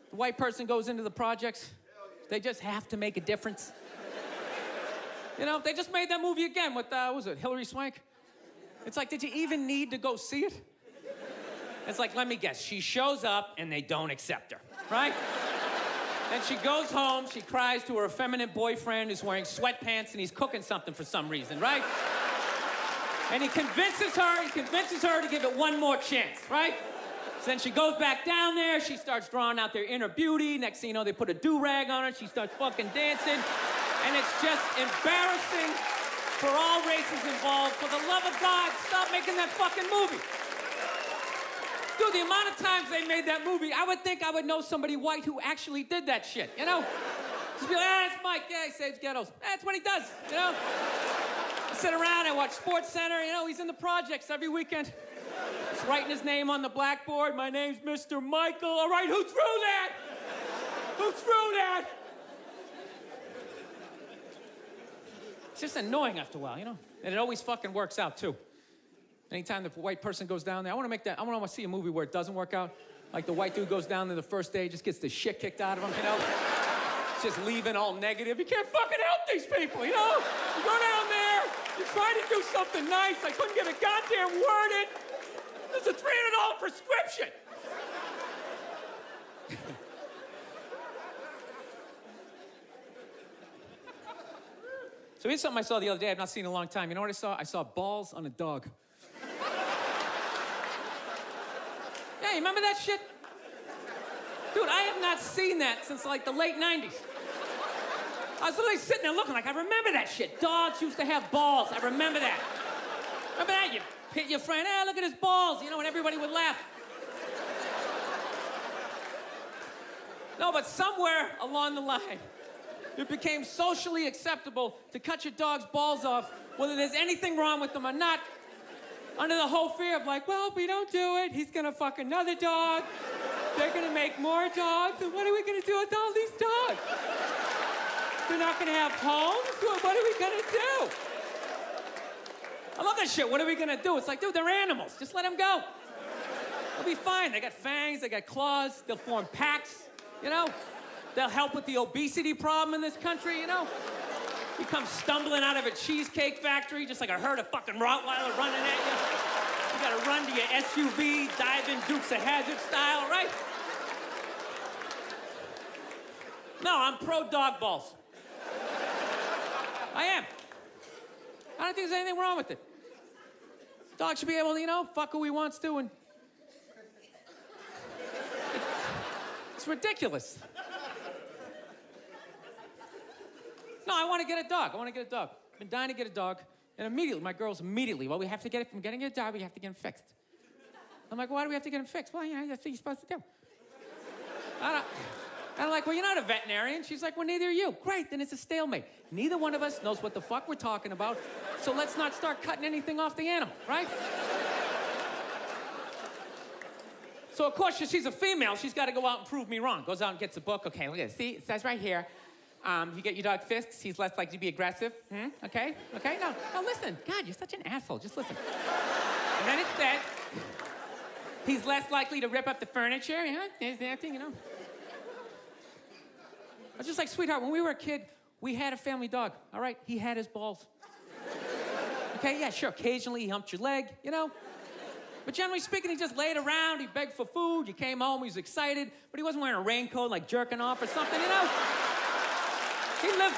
[SPEAKER 1] The white person goes into the projects. They just have to make a difference. You know, they just made that movie again with, what was it, Hilary Swank? It's like, did you even need to go see it? It's like, let me guess, she shows up and they don't accept her, right? Then she goes home, she cries to her effeminate boyfriend who's wearing sweatpants and he's cooking something for some reason, right? And he convinces her to give it one more chance, right? So then she goes back down there, she starts drawing out their inner beauty. Next thing you know, they put a do-rag on her, she starts fucking dancing. And it's just embarrassing for all races involved. For the love of God, stop making that fucking movie. Dude, the amount of times they made that movie, I would think I would know somebody white who actually did that shit, you know? Just be like, that's Mike, yeah, he saves ghettos. That's what he does, you know? I sit around, I watch Sports Center, you know, he's in the projects every weekend. He's writing his name on the blackboard. My name's Mr. Michael. All right, who threw that? Who threw that? It's just annoying after a while, you know? And it always fucking works out, too. Anytime the white person goes down there, I want to see a movie where it doesn't work out. Like the white dude goes down there the first day, just gets the shit kicked out of him, you know? Just leaving all negative. You can't fucking help these people, you know? You go down there, you try to do something nice. I couldn't get a goddamn word in. There's a $300 prescription. So here's something I saw the other day I've not seen in a long time. You know what I saw? I saw balls on a dog. Yeah, you remember that shit? Dude, I have not seen that since like the late 90s. I was literally sitting there looking like, I remember that shit. Dogs used to have balls. I remember that. Remember that? You hit your friend, hey, look at his balls, you know, and everybody would laugh. No, but somewhere along the line, it became socially acceptable to cut your dog's balls off, whether there's anything wrong with them or not, under the whole fear of like, well, if we don't do it, he's gonna fuck another dog. They're gonna make more dogs, and what are we gonna do with all these dogs? They're not gonna have homes? What are we gonna do? I love that shit. What are we gonna do? It's like, dude, they're animals. Just let them go. They'll be fine. They got fangs, they got claws, they'll form packs, you know? They'll help with the obesity problem in this country, you know? You come stumbling out of a cheesecake factory just like a herd of fucking Rottweiler running at you. You gotta run to your SUV, dive in Dukes of Hazzard style, right? No, I'm pro dog balls. I am. I don't think there's anything wrong with it. Dog should be able to, you know, fuck who he wants to, and it's ridiculous. No, I want to get a dog. I've been dying to get a dog. And immediately, my girls well, we have to get it from getting a dog, we have to get him fixed. I'm like, why do we have to get him fixed? Well, you know, that's what you're supposed to do. I'm like, well, you're not a veterinarian. She's like, well, neither are you. Great, then it's a stalemate. Neither one of us knows what the fuck we're talking about, so let's not start cutting anything off the animal, right? So, of course, she's a female. She's got to go out and prove me wrong. Goes out and gets a book. Okay, look at this. See, it says right here, you get your dog fixed, he's less likely to be aggressive. Okay? No, listen. God, you're such an asshole. Just listen. And then it says, he's less likely to rip up the furniture. You know, there's that thing, you know. I was just like, sweetheart, when we were a kid, we had a family dog, all right? He had his balls. Okay, yeah, sure. Occasionally he humped your leg, you know? But generally speaking, he just laid around, he begged for food, you came home, he was excited, but he wasn't wearing a raincoat like jerking off or something, you know? He lived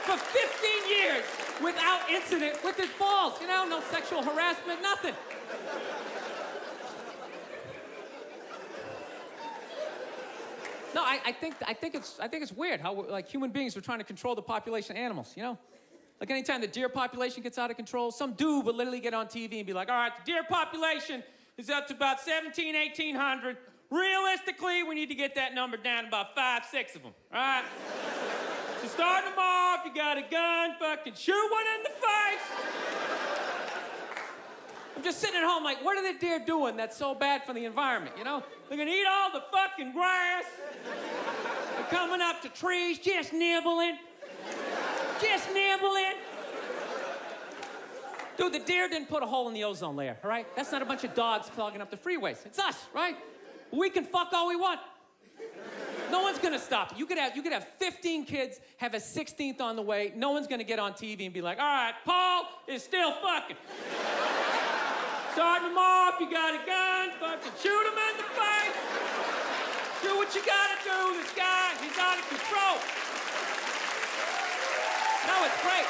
[SPEAKER 1] for 15 years without incident with his balls, you know? No sexual harassment, nothing. No, I think it's weird how like human beings are trying to control the population of animals, you know? Like anytime the deer population gets out of control, some dude would literally get on TV and be like, all right, the deer population is up to about 1,800. Realistically, we need to get that number down to about 5, 6 of them, all right? So starting them off, you got a gun, fucking shoot one in the face. I'm just sitting at home like, what are the deer doing that's so bad for the environment, you know? They're gonna eat all the fucking grass. They're coming up to trees, just nibbling. Just nibbling. Dude, the deer didn't put a hole in the ozone layer, all right? That's not a bunch of dogs clogging up the freeways. It's us, right? We can fuck all we want. No one's gonna stop it. You could have 15 kids, have a 16th on the way. No one's gonna get on TV and be like, all right, Paul is still fucking. Starting them off, you got a gun, fucking shoot him in the face. Do what you gotta do. This guy, he's out of control. No, it's great.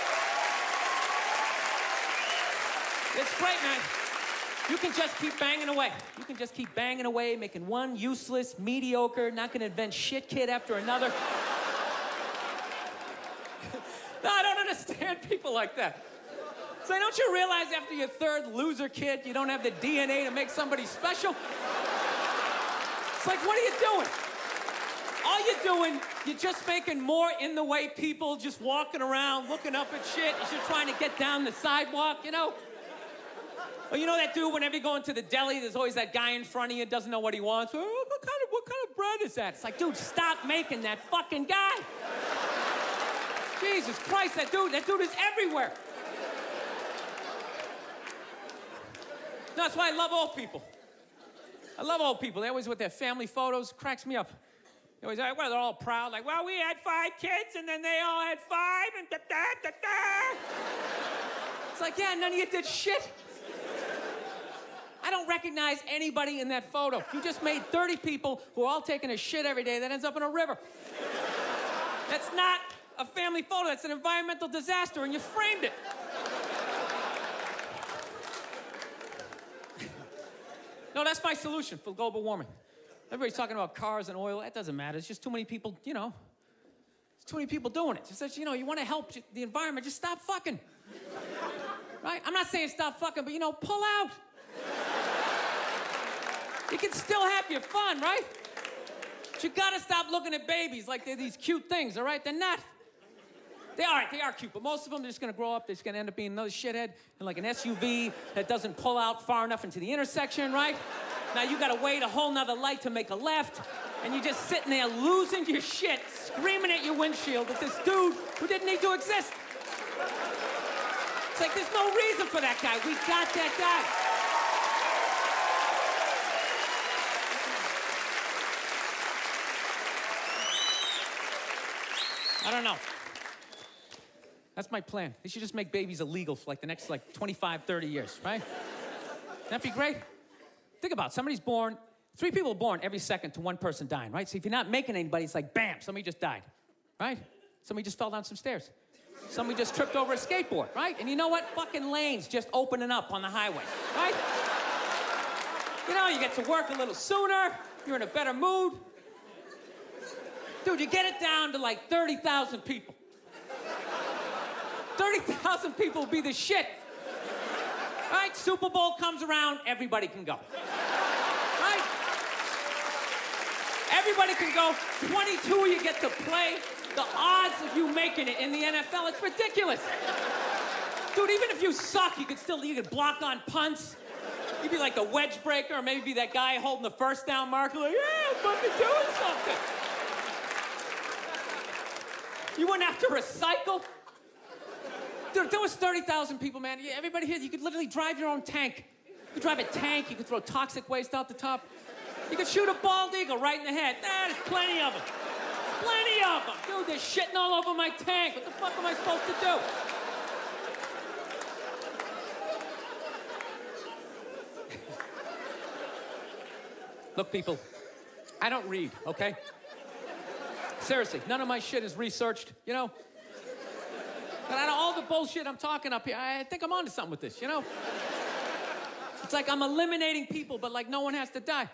[SPEAKER 1] It's great, man. You can just keep banging away. You can just keep banging away, making one useless, mediocre, not gonna invent shit kid after another. No, I don't understand people like that. So don't you realize after your third loser kid, you don't have the DNA to make somebody special? It's like, what are you doing? All you're doing, you're just making more in the way people just walking around, looking up at shit as you're trying to get down the sidewalk, you know? Or you know that dude, whenever you go into the deli, there's always that guy in front of you, doesn't know what he wants. Oh, what kind of bread is that? It's like, dude, stop making that fucking guy. Jesus Christ, that dude is everywhere. No, that's why I love old people. I love old people. They always with their family photos, cracks me up. They always like, well, they're all proud, like, well, we had 5 kids, and then they all had 5, and da-da-da-da. It's like, yeah, none of you did shit. I don't recognize anybody in that photo. You just made 30 people who are all taking a shit every day that ends up in a river. That's not a family photo. That's an environmental disaster, and you framed it. No, that's my solution for global warming. Everybody's talking about cars and oil. That doesn't matter. It's just too many people, you know. There's too many people doing it. Just, you know, you want to help the environment, just stop fucking. Right? I'm not saying stop fucking, but, you know, pull out. You can still have your fun, right? But you gotta stop looking at babies like they're these cute things, all right? They're not. They are cute, but most of them are just gonna grow up, they're just gonna end up being another shithead in like an SUV that doesn't pull out far enough into the intersection, right? Now you gotta wait a whole nother light to make a left, and you're just sitting there losing your shit, screaming at your windshield at this dude who didn't need to exist. It's like, there's no reason for that guy. We got that guy. I don't know. That's my plan. They should just make babies illegal for like the next 25, 30 years, right? That'd be great. Think about it. Somebody's born, 3 people are born every second to 1 person dying, right? So if you're not making anybody, it's like, bam, somebody just died, right? Somebody just fell down some stairs. Somebody just tripped over a skateboard, right? And you know what? Fucking lanes just opening up on the highway, right? You know, you get to work a little sooner. You're in a better mood. Dude, you get it down to like 30,000 people. 30,000 people will be the shit. Right? Super Bowl comes around, everybody can go. Right? Everybody can go. 22 you get to play. The odds of you making it in the NFL, it's ridiculous. Dude, even if you suck, you could block on punts. You'd be like the wedge breaker, or maybe be that guy holding the first down marker, like, yeah, I'm fucking doing something. You wouldn't have to recycle. Dude, if there was 30,000 people, man, everybody here, you could literally drive your own tank. You could drive a tank, you could throw toxic waste out the top. You could shoot a bald eagle right in the head. There's plenty of them. Plenty of them. Dude, they're shitting all over my tank. What the fuck am I supposed to do? Look, people, I don't read, okay? Seriously, none of my shit is researched, you know? But out of all the bullshit I'm talking up here, I think I'm onto something with this, you know? It's like I'm eliminating people, but like no one has to die.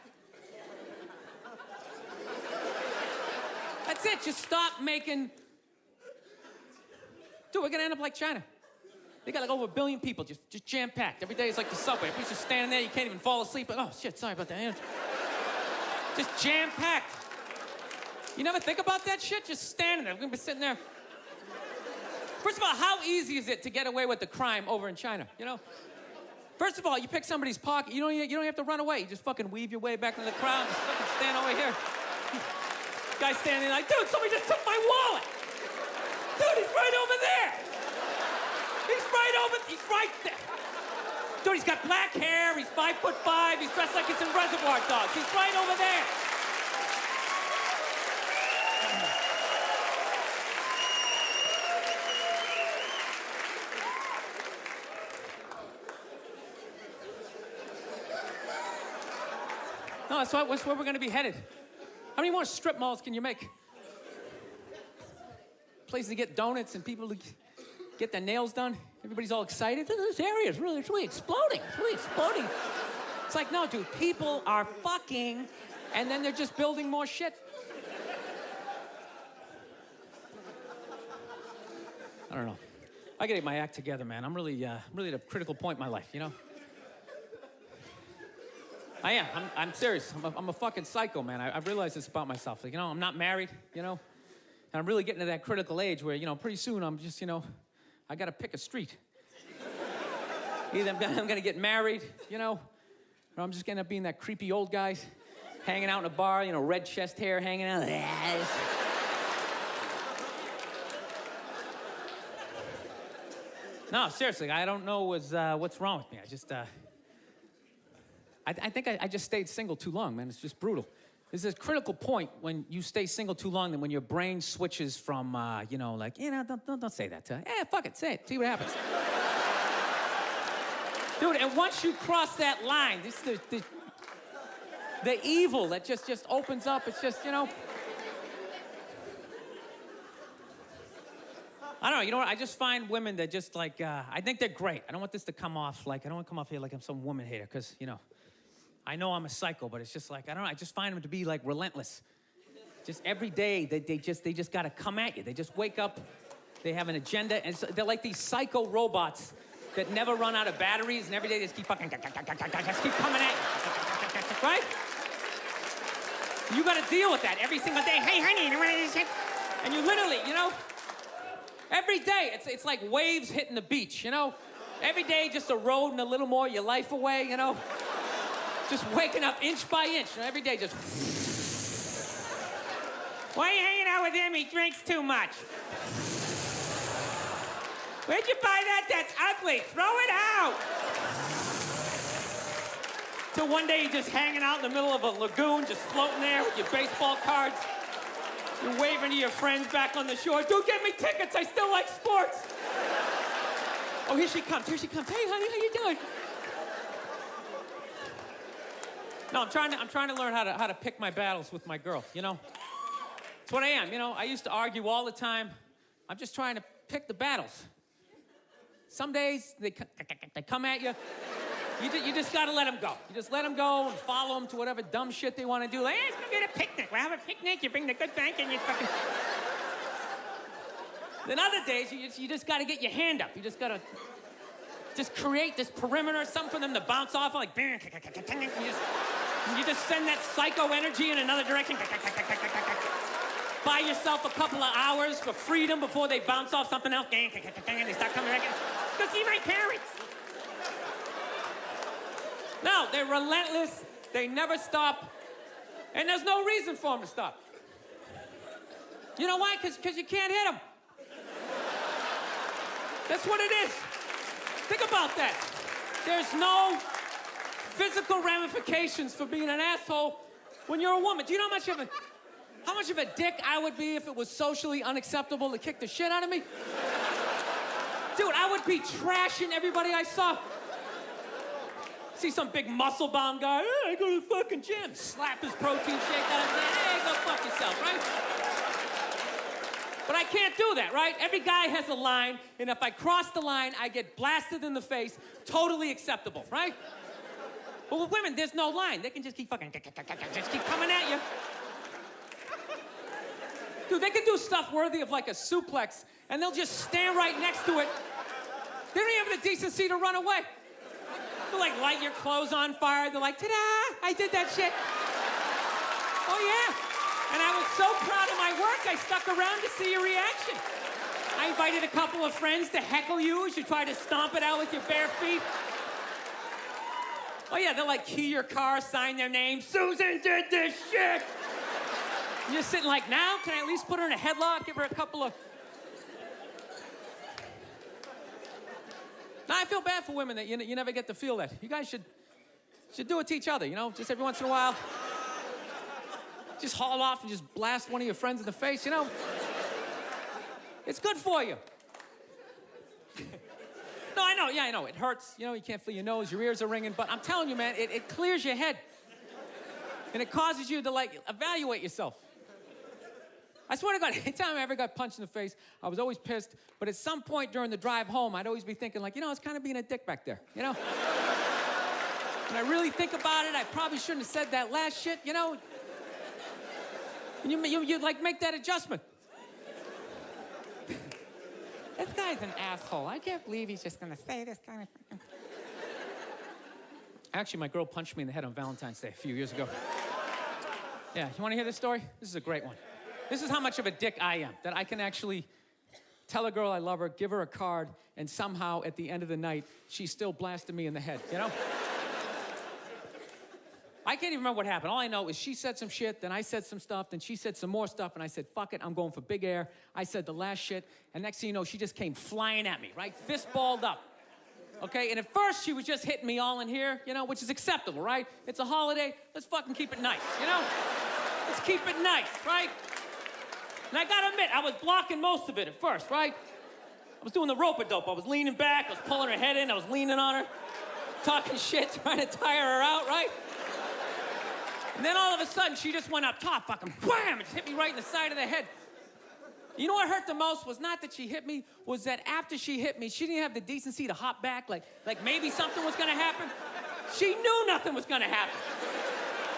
[SPEAKER 1] That's it, just stop making... Dude, we're gonna end up like China. They got like over 1 billion people, just jam-packed. Every day is like the subway. Everybody's just standing there, you can't even fall asleep. Oh, shit, sorry about that. Just jam-packed. You never think about that shit? Just standing there. We're gonna be sitting there. First of all, how easy is it to get away with the crime over in China, you know? First of all, you pick somebody's pocket, you don't have to run away. You just fucking weave your way back into the crowd, just fucking stand over here. Guy standing like, dude, somebody just took my wallet. Dude, he's right over there. He's right there. Dude, he's got black hair, he's 5'5", he's dressed like it's in Reservoir Dogs. He's right over there. No, that's where we're gonna be headed. How many more strip malls can you make? Places to get donuts and people to get their nails done. Everybody's all excited. This area is really exploding. It's really exploding. It's like, no, dude, people are fucking, and then they're just building more shit. I don't know. I gotta get my act together, man. I'm really at a critical point in my life, you know? I am. I'm serious. I'm a fucking psycho, man. I realize this about myself. Like, you know, I'm not married, you know? And I'm really getting to that critical age where, you know, pretty soon I'm just, you know, I gotta pick a street. Either I'm gonna get married, you know, or I'm just gonna be that creepy old guy hanging out in a bar, you know, red chest hair hanging out. No, seriously, I don't know what's wrong with me. I just, I think I just stayed single too long, man. It's just brutal. There's this critical point when you stay single too long, and when your brain switches from, you know, like, you know, don't say that to her. Fuck it, say it. See what happens. Dude, and once you cross that line, this the evil that just opens up. It's just, you know. I don't know. You know what? I just find women that just like, I think they're great. I don't want this to come off like, I don't want to come off here like I'm some woman hater, because, you know, I know I'm a psycho, but it's just like, I don't know, I just find them to be like relentless. Just every day, they just gotta come at you. They just wake up, they have an agenda, and they're like these psycho robots that never run out of batteries, and every day they just keep fucking, just keep coming at you, right? You gotta deal with that every single day. Hey, honey, you want this shit? And you literally, you know, every day, it's like waves hitting the beach, you know? Every day, just eroding a little more your life away, you know? Just waking up inch by inch, you know, every day just... Why are you hanging out with him? He drinks too much. Where'd you buy that? That's ugly. Throw it out. Till one day you're just hanging out in the middle of a lagoon, just floating there with your baseball cards. You're waving to your friends back on the shore. Dude, get me tickets. I still like sports. Oh, here she comes. Here she comes. Hey, honey, how you doing? No, I'm trying to learn how to pick my battles with my girl, you know? That's what I am, you know? I used to argue all the time. I'm just trying to pick the battles. Some days, they come at you. You just gotta let them go. You just let them go and follow them to whatever dumb shit they want to do. Like, let's go get a picnic. We'll have a picnic. You bring the good bank and you fucking... Then other days, you just gotta get your hand up. You just gotta... Just create this perimeter, something for them to bounce off, like, you just send that psycho energy in another direction. Buy yourself a couple of hours for freedom before they bounce off something else. And they start coming back in. Go see my parents. No, they're relentless. They never stop. And there's no reason for them to stop. You know why? Because you can't hit them. That's what it is. Think about that. There's no physical ramifications for being an asshole when you're a woman. Do you know how much of a dick I would be if it was socially unacceptable to kick the shit out of me? Dude, I would be trashing everybody I saw. See some big muscle-bound guy, hey, I go to the fucking gym. Slap his protein shake out and say, hey, go fuck yourself, right? But I can't do that, right? Every guy has a line, and if I cross the line, I get blasted in the face. Totally acceptable, right? But with women, there's no line. They can just keep fucking, just keep coming at you. Dude, they can do stuff worthy of like a suplex, and they'll just stand right next to it. They don't even have the decency to run away. They'll like light your clothes on fire. They're like, ta-da, I did that shit. Oh yeah. And I was so proud of my work, I stuck around to see your reaction. I invited a couple of friends to heckle you as you try to stomp it out with your bare feet. Oh yeah, they'll like key your car, sign their name. Susan did this shit. You're sitting like, now, can I at least put her in a headlock, give her a couple of... Now, I feel bad for women that you never get to feel that. You guys should do it to each other, you know, just every once in a while. Just haul off and just blast one of your friends in the face, you know? It's good for you. No, I know, yeah, I know. It hurts, you know, you can't feel your nose, your ears are ringing, but I'm telling you, man, it clears your head. And it causes you to, like, evaluate yourself. I swear to God, anytime I ever got punched in the face, I was always pissed, but at some point during the drive home, I'd always be thinking, like, you know, I was kind of being a dick back there, you know? When I really think about it, I probably shouldn't have said that last shit, you know? And you like, make that adjustment. This guy's an asshole. I can't believe he's just gonna say this kind of... Actually, my girl punched me in the head on Valentine's Day a few years ago. Yeah, you wanna hear this story? This is a great one. This is how much of a dick I am, that I can actually tell a girl I love her, give her a card, and somehow at the end of the night, she still blasted me in the head, you know? I can't even remember what happened. All I know is she said some shit, then I said some stuff, then she said some more stuff, and I said, fuck it, I'm going for big air. I said the last shit, and next thing you know, she just came flying at me, right? Fist balled up. Okay, and at first she was just hitting me all in here, you know, which is acceptable, right? It's a holiday, let's fucking keep it nice, you know? Let's keep it nice, right? And I gotta admit, I was blocking most of it at first, right? I was doing the rope-a-dope. I was leaning back, I was pulling her head in, I was leaning on her, talking shit, trying to tire her out, right? And then all of a sudden, she just went up top, fucking wham, and just hit me right in the side of the head. You know what hurt the most was not that she hit me, was that after she hit me, she didn't have the decency to hop back, like maybe something was gonna happen. She knew nothing was gonna happen.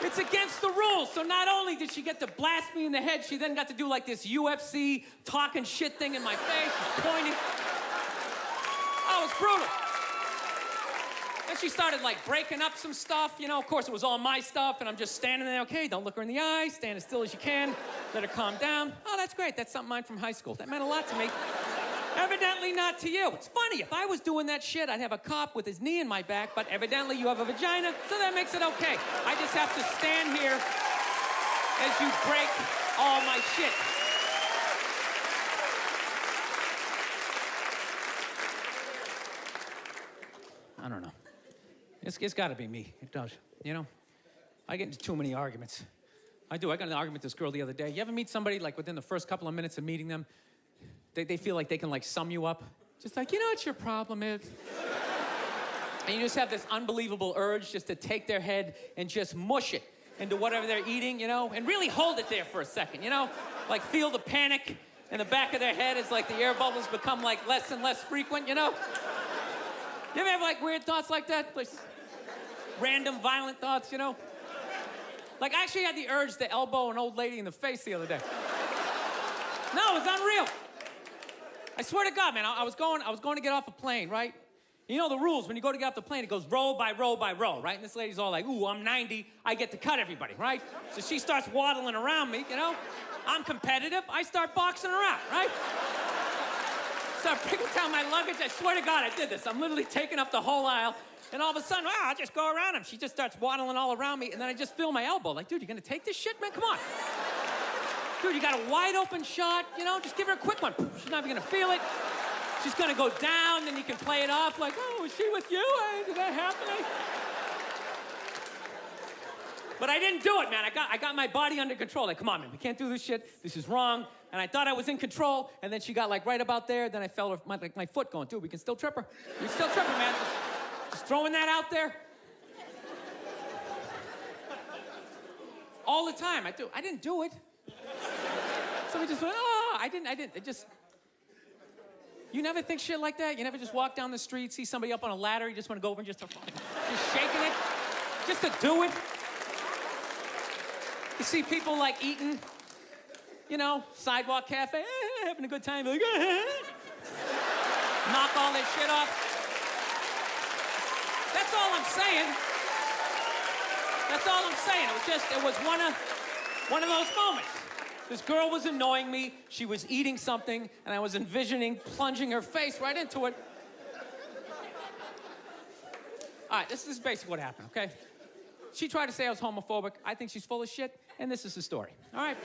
[SPEAKER 1] It's against the rules. So not only did she get to blast me in the head, she then got to do like this UFC talking shit thing in my face, just pointing. Oh, it was brutal. Then she started like breaking up some stuff, you know, of course it was all my stuff, and I'm just standing there, okay, don't look her in the eye, stand as still as you can, let her calm down. Oh, that's great, that's something mine from high school. That meant a lot to me. Evidently not to you. It's funny, if I was doing that shit, I'd have a cop with his knee in my back, but evidently you have a vagina, so that makes it okay. I just have to stand here as you break all my shit. I don't know. It's gotta be me. It does, you know? I get into too many arguments. I do. I got in an argument with this girl the other day. You ever meet somebody, like, within the first couple of minutes of meeting them, they feel like they can, like, sum you up? Just like, you know what your problem is? And you just have this unbelievable urge just to take their head and just mush it into whatever they're eating, you know? And really hold it there for a second, you know? Like, feel the panic in the back of their head as, like, the air bubbles become, like, less and less frequent, you know? You ever have, like, weird thoughts like that? Like, random, violent thoughts, you know? Like, I actually had the urge to elbow an old lady in the face the other day. No, it was unreal. I swear to God, man, I was going to get off a plane, right? You know the rules. When you go to get off the plane, it goes row by row by row, right? And this lady's all like, ooh, I'm 90. I get to cut everybody, right? So she starts waddling around me, you know? I'm competitive. I start boxing her out, right? Start breaking down my luggage. I swear to God, I did this. I'm literally taking up the whole aisle. And all of a sudden, wow, I'll just go around him. She just starts waddling all around me, and then I just feel my elbow. Like, dude, you gonna take this shit, man? Come on. Dude, you got a wide open shot, you know? Just give her a quick one. She's not even gonna feel it. She's gonna go down, then you can play it off like, oh, is she with you? Did that happen? But I didn't do it, man. I got my body under control. Like, come on, man, we can't do this shit. This is wrong. And I thought I was in control, and then she got like right about there. Then I felt my foot going, dude, we can still trip her. We can still trip her, man. Just throwing that out there. All the time. I didn't do it. Somebody just went, oh, I didn't. It just... You never think shit like that? You never just walk down the street, see somebody up on a ladder, you just want to go over and just shaking it? Just to do it? You see people like eating, sidewalk cafe, having a good time, like, knock all that shit off. That's all I'm saying. That's all I'm saying. It was one of those moments. This girl was annoying me. She was eating something, and I was envisioning plunging her face right into it. All right, this is basically what happened, okay? She tried to say I was homophobic. I think she's full of shit, and this is the story, all right?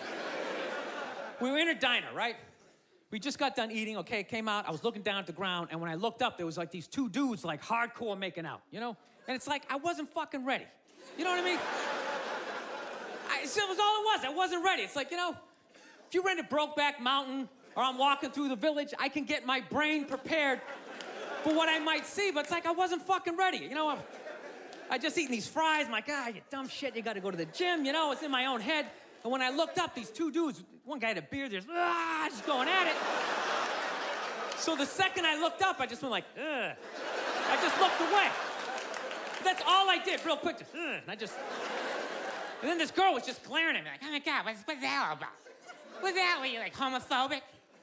[SPEAKER 1] We were in a diner, right? We just got done eating, okay? It came out. I was looking down at the ground, and when I looked up, there was like these two dudes like hardcore making out, And it's like, I wasn't fucking ready. You know what I mean? It was all it was. I wasn't ready. It's like, if you rented Brokeback Mountain or I'm walking through the village, I can get my brain prepared for what I might see, but it's like I wasn't fucking ready. I just eating these fries. I'm like, you dumb shit, you got to go to the gym. It's in my own head. And when I looked up, these two dudes, one guy had a beard, just going at it. So the second I looked up, I just went like, ugh. I just looked away. That's all I did, real quick, just, ugh. And then this girl was just glaring at me like, oh my God, what's that all about? What's that? Are you like homophobic?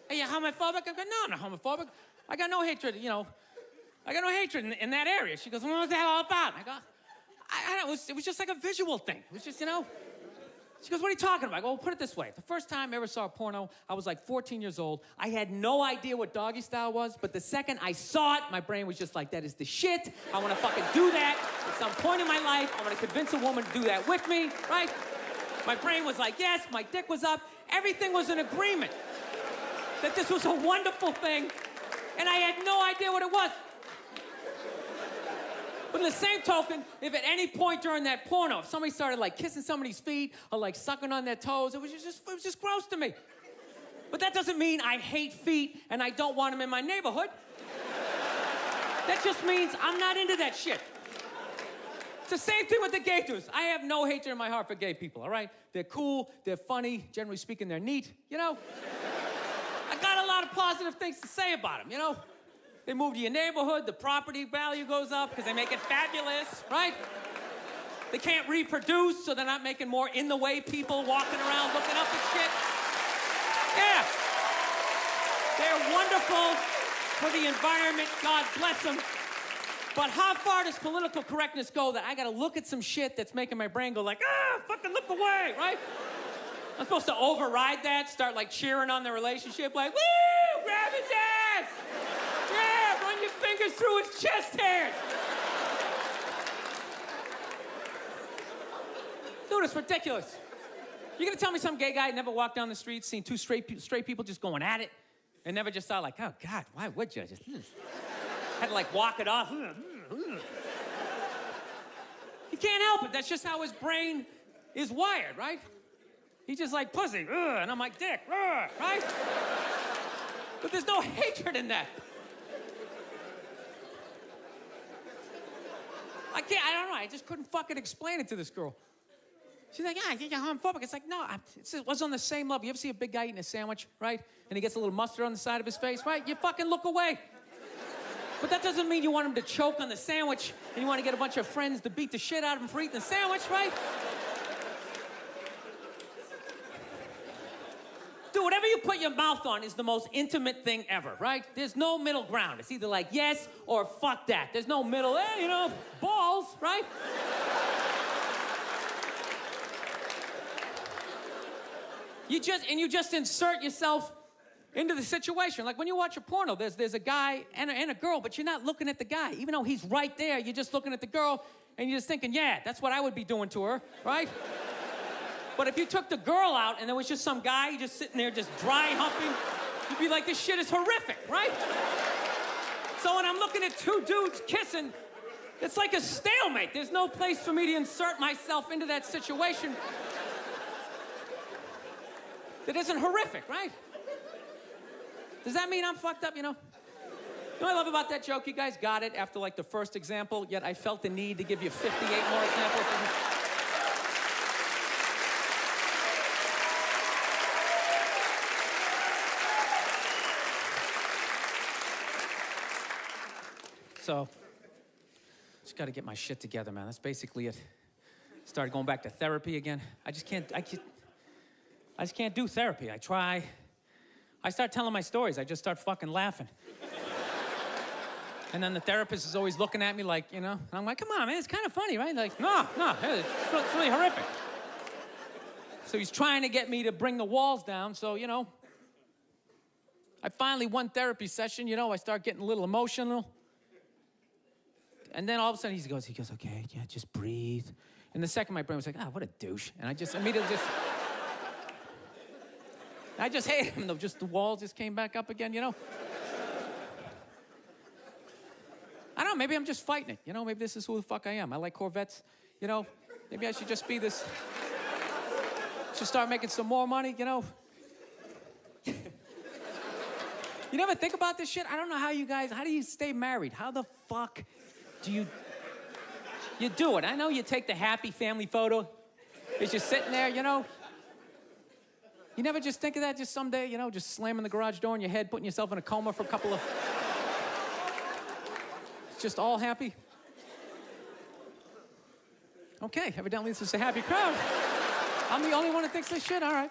[SPEAKER 1] Are you homophobic? I go, no, I'm not homophobic. I got no hatred, I got no hatred in that area. She goes, well, what was that all about? And I go, it was just like a visual thing. It was just, She goes, what are you talking about? I go, well, put it this way. The first time I ever saw a porno, I was like 14 years old. I had no idea what doggy style was, but the second I saw it, my brain was just like, that is the shit. I want to fucking do that. At some point in my life, I want to convince a woman to do that with me, right? My brain was like, yes, my dick was up. Everything was in agreement that this was a wonderful thing, and I had no idea what it was. But in the same token, if at any point during that porno, if somebody started like kissing somebody's feet or like sucking on their toes, it was just gross to me. But that doesn't mean I hate feet and I don't want them in my neighborhood. That just means I'm not into that shit. It's the same thing with the gay dudes. I have no hatred in my heart for gay people, all right? They're cool, they're funny, generally speaking, they're neat, I got a lot of positive things to say about them, They move to your neighborhood, the property value goes up because they make it fabulous, right? They can't reproduce, so they're not making more in-the-way people walking around looking up at shit. Yeah. They're wonderful for the environment, God bless them. But how far does political correctness go that I gotta look at some shit that's making my brain go like, fucking look away, right? I'm supposed to override that, start like cheering on the relationship, like, woo, grab his ass! Yeah, run your fingers through his chest hairs. Dude, it's ridiculous. You're gonna tell me some gay guy never walked down the street, seen two straight people just going at it, and never just thought like, oh God, why would you? Just had to like walk it off. He can't help it. That's just how his brain is wired, right? He's just like pussy, and I'm like dick, right? But there's no hatred in that. I don't know, I just couldn't fucking explain it to this girl. She's like, I think you're homophobic. It's like, no, it was on the same level. You ever see a big guy eating a sandwich, right? And he gets a little mustard on the side of his face, right? You fucking look away. But that doesn't mean you want him to choke on the sandwich and you want to get a bunch of friends to beat the shit out of him for eating the sandwich, right? Dude, whatever you put your mouth on is the most intimate thing ever, right? There's no middle ground. It's either like yes or fuck that. There's no middle, balls, right? You just insert yourself into the situation. Like when you watch a porno, there's a guy and a girl, but you're not looking at the guy. Even though he's right there, you're just looking at the girl and you're just thinking, yeah, that's what I would be doing to her, right? But if you took the girl out and there was just some guy just sitting there just dry humping, you'd be like, this shit is horrific, right? So when I'm looking at two dudes kissing, it's like a stalemate. There's no place for me to insert myself into that situation that isn't horrific, right? Does that mean I'm fucked up, You know what I love about that joke? You guys got it after like the first example, yet I felt the need to give you 58 more examples. So, just got to get my shit together, man. That's basically it. Started going back to therapy again. I just can't do therapy. I try. I start telling my stories. I just start fucking laughing. And then the therapist is always looking at me like, you know, and I'm like, come on, man, it's kind of funny, right? Like, no, it's really horrific. So he's trying to get me to bring the walls down, so, you know, I finally, one therapy session, you know, I start getting a little emotional. And then all of a sudden he goes, okay, yeah, just breathe. And the second my brain was like, what a douche. And I just immediately I just hated him, though. Just the walls just came back up again, you know? I don't know, maybe I'm just fighting it. You know, maybe this is who the fuck I am. I like Corvettes, you know? Maybe I should just be this, should start making some more money, you know? You never think about this shit? I don't know how do you stay married? How the fuck do you do it? I know you take the happy family photo. It's just sitting there, you know? You never just think of that just someday, you know, just slamming the garage door in your head, putting yourself in a coma for a couple of... Just all happy? Okay, evidently this is a happy crowd. I'm the only one who thinks this shit? All right.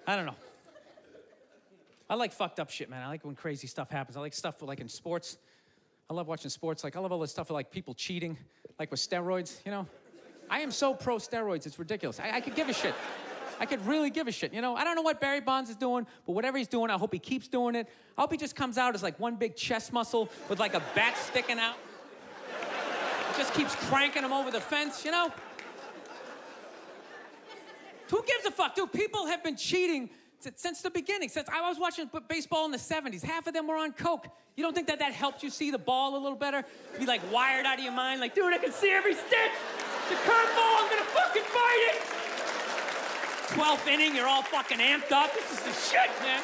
[SPEAKER 1] I don't know. I like fucked up shit, man. I like when crazy stuff happens. I like stuff like in sports. I love watching sports. Like, I love all this stuff like people cheating, like with steroids, you know? I am so pro steroids, it's ridiculous. I could give a shit. I could really give a shit, you know? I don't know what Barry Bonds is doing, but whatever he's doing, I hope he keeps doing it. I hope he just comes out as like one big chest muscle with like a bat sticking out. Just keeps cranking him over the fence, you know? Who gives a fuck? Dude, people have been cheating since the beginning. Since I was watching baseball in the 70s, half of them were on coke. You don't think that helped you see the ball a little better? Be like wired out of your mind, like, dude, I can see every stitch. It's a curveball, I'm gonna fucking fight it. 12th inning, you're all fucking amped up. This is the shit, man.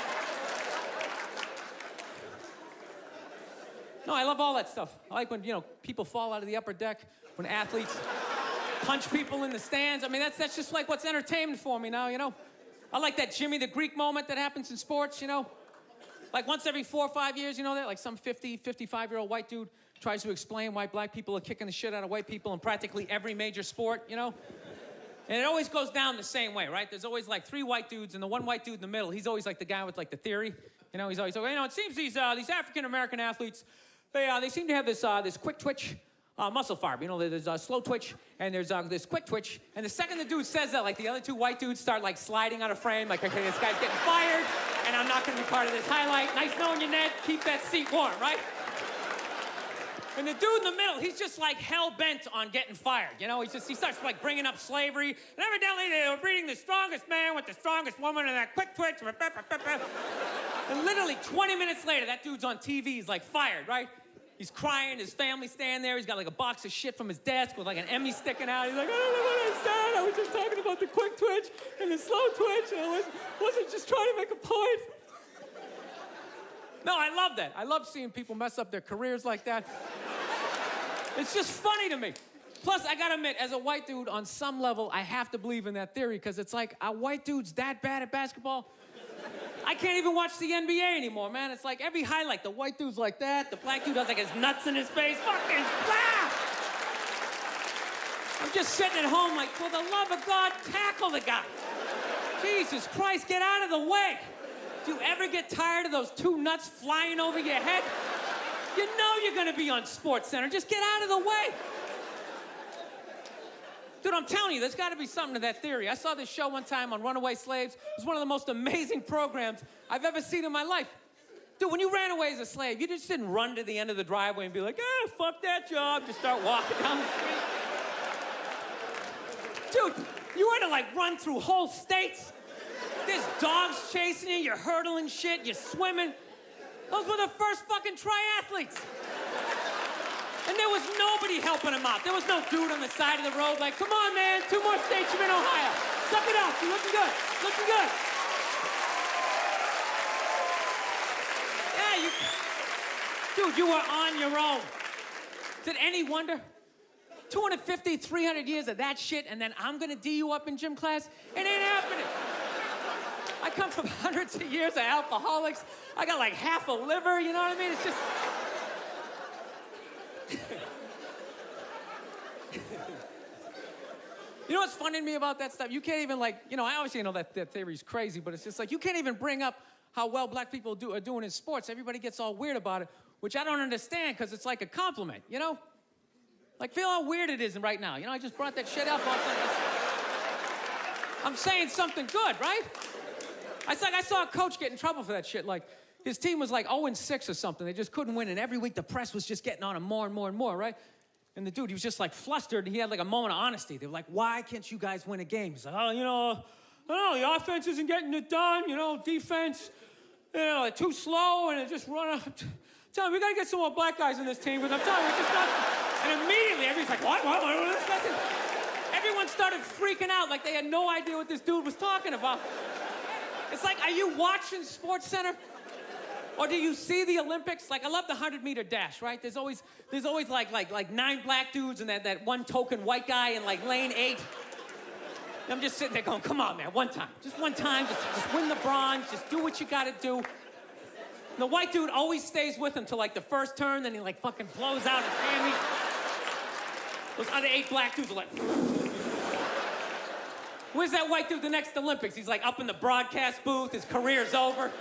[SPEAKER 1] No, I love all that stuff. I like when, you know, people fall out of the upper deck, when athletes punch people in the stands. I mean, that's just like what's entertainment for me now, you know? I like that Jimmy the Greek moment that happens in sports, you know? Like once every 4 or 5 years, you know that? Like some 50, 55-year-old white dude tries to explain why black people are kicking the shit out of white people in practically every major sport, you know? And it always goes down the same way, right? There's always like 3 white dudes, and the one white dude in the middle, he's always like the guy with like the theory. You know, he's always like, you know, it seems these African-American athletes, they seem to have this quick twitch muscle fiber. You know, there's a slow twitch, and there's this quick twitch. And the second the dude says that, like the other 2 white dudes start like sliding out of frame, like, okay, this guy's getting fired, and I'm not gonna be part of this highlight. Nice knowing you, Ned. Keep that seat warm, right? And the dude in the middle, he's just like hell-bent on getting fired. You know, he starts like bringing up slavery. And evidently they were breeding the strongest man with the strongest woman and that quick twitch. And literally 20 minutes later, that dude's on TV. He's like fired, right? He's crying. His family's standing there. He's got like a box of shit from his desk with like an Emmy sticking out. He's like, I don't know what I said. I was just talking about the quick twitch and the slow twitch. And I wasn't just trying to make a point. No, I love that. I love seeing people mess up their careers like that. It's just funny to me. Plus, I gotta admit, as a white dude, on some level, I have to believe in that theory, because it's like, are white dudes that bad at basketball? I can't even watch the NBA anymore, man. It's like every highlight, the white dude's like that, the black dude has like his nuts in his face, fucking blah! I'm just sitting at home like, for the love of God, tackle the guy. Jesus Christ, get out of the way. Do you ever get tired of those 2 nuts flying over your head? You know you're gonna be on SportsCenter. Just get out of the way. Dude, I'm telling you, there's gotta be something to that theory. I saw this show one time on runaway slaves. It was one of the most amazing programs I've ever seen in my life. Dude, when you ran away as a slave, you just didn't run to the end of the driveway and be like, fuck that job. Just start walking down the street. Dude, you had to like run through whole states. There's dogs chasing you, you're hurdling shit, you're swimming. Those were the first fucking triathletes. And there was nobody helping them out. There was no dude on the side of the road like, come on, man, 2 more states, you're in Ohio. Suck it up, you're looking good, looking good. Yeah, dude, you were on your own. Is it any wonder? 250, 300 years of that shit, and then I'm gonna D you up in gym class? It ain't happening. I come from hundreds of years of alcoholics. I got like half a liver, you know what I mean? It's just... You know what's funny to me about that stuff? You can't even like, you know, I obviously know that theory's crazy, but it's just like, you can't even bring up how well black people are doing in sports. Everybody gets all weird about it, which I don't understand because it's like a compliment, you know? Like, feel how weird it is right now. You know, I just brought that shit up all of a sudden. I'm saying something good, right? It's like I saw a coach get in trouble for that shit. Like, his team was like 0-6 or something. They just couldn't win, and every week the press was just getting on him more and more and more, right? And the dude, he was just like flustered, and he had like a moment of honesty. They were like, why can't you guys win a game? He's like, oh, you know, I don't know, the offense isn't getting it done, you know, defense, you know, they're too slow, and it just run up. Tell me, we gotta get some more black guys in this team, because I'm telling you, we're just not. And immediately, everybody's like, what? Everyone started freaking out like they had no idea what this dude was talking about. It's like, are you watching Sports Center? Or do you see the Olympics? Like, I love the 100-meter dash, right? There's always like 9 black dudes and that one token white guy in like lane 8. And I'm just sitting there going, come on, man, one time. Just one time, just win the bronze, just do what you gotta do. And the white dude always stays with him till like the first turn, then he like fucking blows out his hammy. Those other 8 black dudes are like, where's that white dude the next Olympics? He's like up in the broadcast booth, his career's over.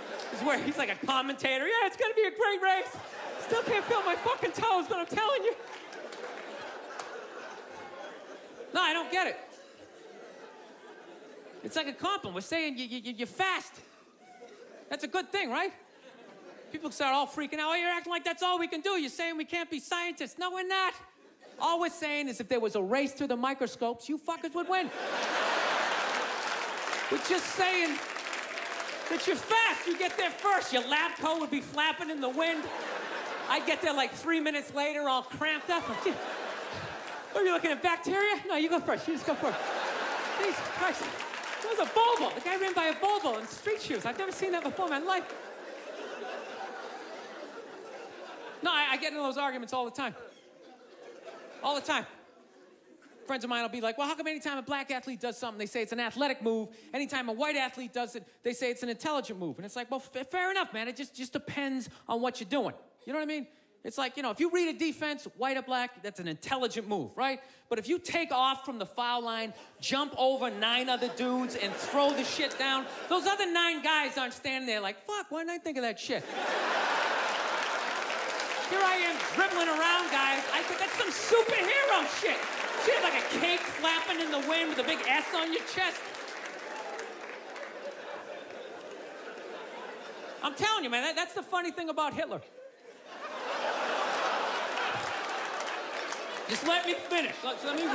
[SPEAKER 1] He's like a commentator. Yeah, it's gonna be a great race. Still can't feel my fucking toes, but I'm telling you. No, I don't get it. It's like a compliment. We're saying you're fast. That's a good thing, right? People start all freaking out. Oh, you're acting like that's all we can do. You're saying we can't be scientists. No, we're not. All we're saying is if there was a race to the microscopes, you fuckers would win. We're just saying that you're fast. You get there first. Your lab coat would be flapping in the wind. I'd get there like 3 minutes later, all cramped up. What are you looking at, bacteria? No, you go first. You just go first. Jesus Christ. It was a Volvo. The guy ran by a Volvo in street shoes. I've never seen that before in my life. No, I get into those arguments all the time. All the time. Friends of mine will be like, well, how come anytime a black athlete does something, they say it's an athletic move? Anytime a white athlete does it, they say it's an intelligent move. And it's like, well, fair enough, man. It just depends on what you're doing. You know what I mean? It's like, you know, if you read a defense, white or black, that's an intelligent move, right? But if you take off from the foul line, jump over 9 other dudes, and throw the shit down, those other 9 guys aren't standing there like, fuck, why didn't I think of that shit? Here I am dribbling around, guys. I think that's some superhero shit. Shit, like a cake flapping in the wind with a big S on your chest. I'm telling you, man, that's the funny thing about Hitler. Just let me finish. Let me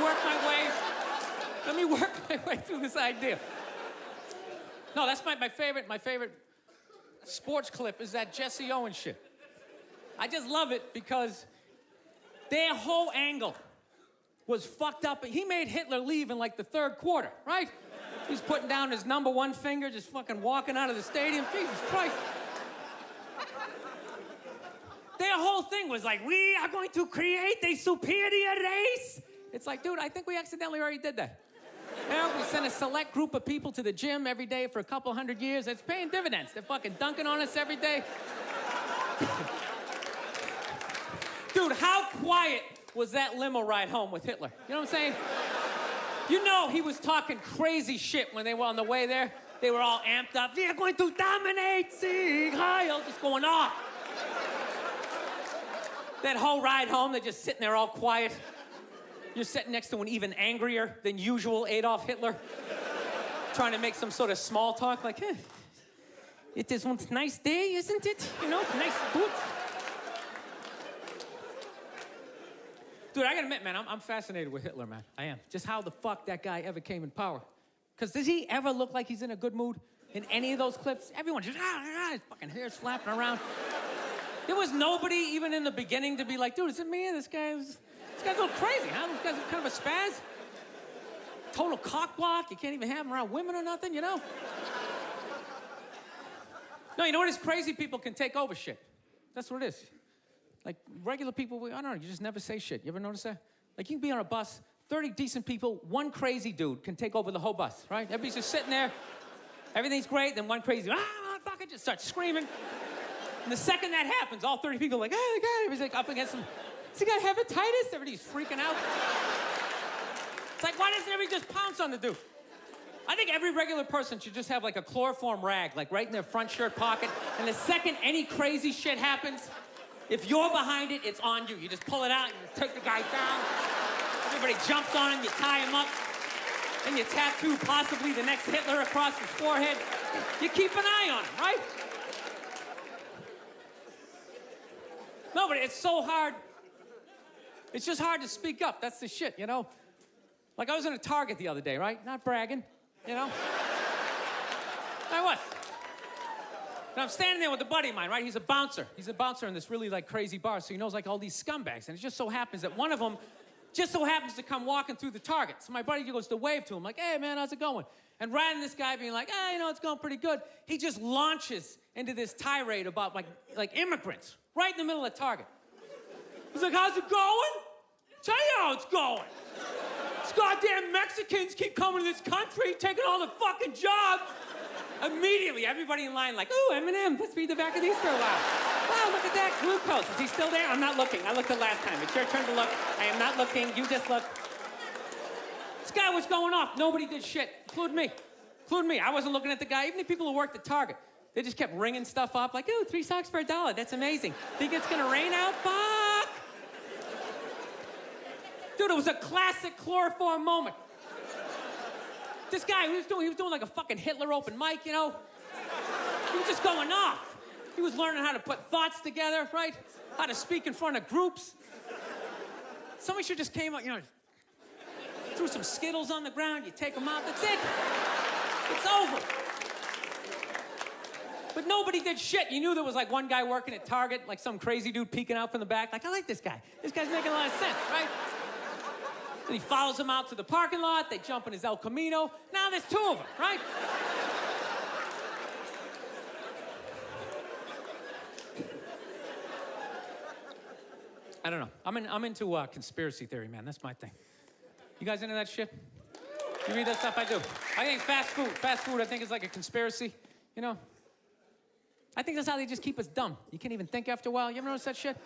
[SPEAKER 1] work my way through this idea. No, that's my favorite sports clip is that Jesse Owens shit. I just love it because their whole angle was fucked up. He made Hitler leave in like the 3rd quarter, right? He's putting down his number 1 finger, just fucking walking out of the stadium. Jesus Christ. Their whole thing was like, we are going to create a superior race. It's like, dude, I think we accidentally already did that. You know, we sent a select group of people to the gym every day for a couple hundred years. It's paying dividends. They're fucking dunking on us every day. Dude, how quiet was that limo ride home with Hitler? You know what I'm saying? You know he was talking crazy shit when they were on the way there. They were all amped up. We are going to dominate, Sieg Heil, just going off. That whole ride home, they're just sitting there all quiet. You're sitting next to an even angrier than usual Adolf Hitler, trying to make some sort of small talk, like, it is one nice day, isn't it? You know, nice boot. Dude, I gotta admit, man, I'm fascinated with Hitler, man. I am. Just how the fuck that guy ever came in power. Because does he ever look like he's in a good mood in any of those clips? Everyone just, his fucking hair's flapping around. There was nobody even in the beginning to be like, dude, is it me? This guy's a little crazy, huh? This guy's kind of a spaz. Total cockblock. You can't even have him around women or nothing, you know? No, you know what is crazy? People can take over shit. That's what it is. Like, regular people, I don't know, you just never say shit. You ever notice that? Like, you can be on a bus, 30 decent people, 1 crazy dude can take over the whole bus, right? Everybody's just sitting there. Everything's great, then one crazy, motherfucker, just starts screaming. And the second that happens, all 30 people are like, oh, God, everybody's like up against him. Does he got hepatitis? Everybody's freaking out. It's like, why doesn't everybody just pounce on the dude? I think every regular person should just have like a chloroform rag, like right in their front shirt pocket, and the second any crazy shit happens, if you're behind it, it's on you. You just pull it out, and you take the guy down. Everybody jumps on him, you tie him up, and you tattoo possibly the next Hitler across his forehead. You keep an eye on him, right? No, but it's so hard. It's just hard to speak up. That's the shit, you know? Like, I was in a Target the other day, right? Not bragging, you know? I was. And I'm standing there with a buddy of mine, right? He's a bouncer. He's a bouncer in this really, like, crazy bar, so he knows, like, all these scumbags. And it just so happens that one of them just so happens to come walking through the Target. So my buddy goes to wave to him, like, hey, man, how's it going? And rather than this guy being like, you know, it's going pretty good, he just launches into this tirade about, like immigrants, right in the middle of Target. He's like, how's it going? Tell you how it's going. These goddamn Mexicans keep coming to this country, taking all the fucking jobs. Immediately, everybody in line like, ooh, Eminem, let's read the back of these for a while. Wow, look at that, glucose. Is he still there? I'm not looking. I looked the last time. It's your turn to look. I am not looking. You just look. This guy was going off. Nobody did shit, including me. Including me. I wasn't looking at the guy. Even the people who worked at Target, they just kept ringing stuff up like, ooh, 3 socks for $1. That's amazing. Think it's gonna rain out? Fuck! Dude, it was a classic chloroform moment. This guy, he was doing like a fucking Hitler open mic, you know? He was just going off. He was learning how to put thoughts together, right? How to speak in front of groups. Somebody should just came out, you know, threw some Skittles on the ground, you take them out, that's it. It's over. But nobody did shit. You knew there was like one guy working at Target, like some crazy dude peeking out from the back, like, I like this guy. This guy's making a lot of sense, right? And he follows him out to the parking lot. They jump in his El Camino. Now there's 2 of them, right? I don't know. I'm into conspiracy theory, man. That's my thing. You guys into that shit? You read that stuff? I do. I think fast food, I think is like a conspiracy, you know? I think that's how they just keep us dumb. You can't even think after a while. You ever notice that shit?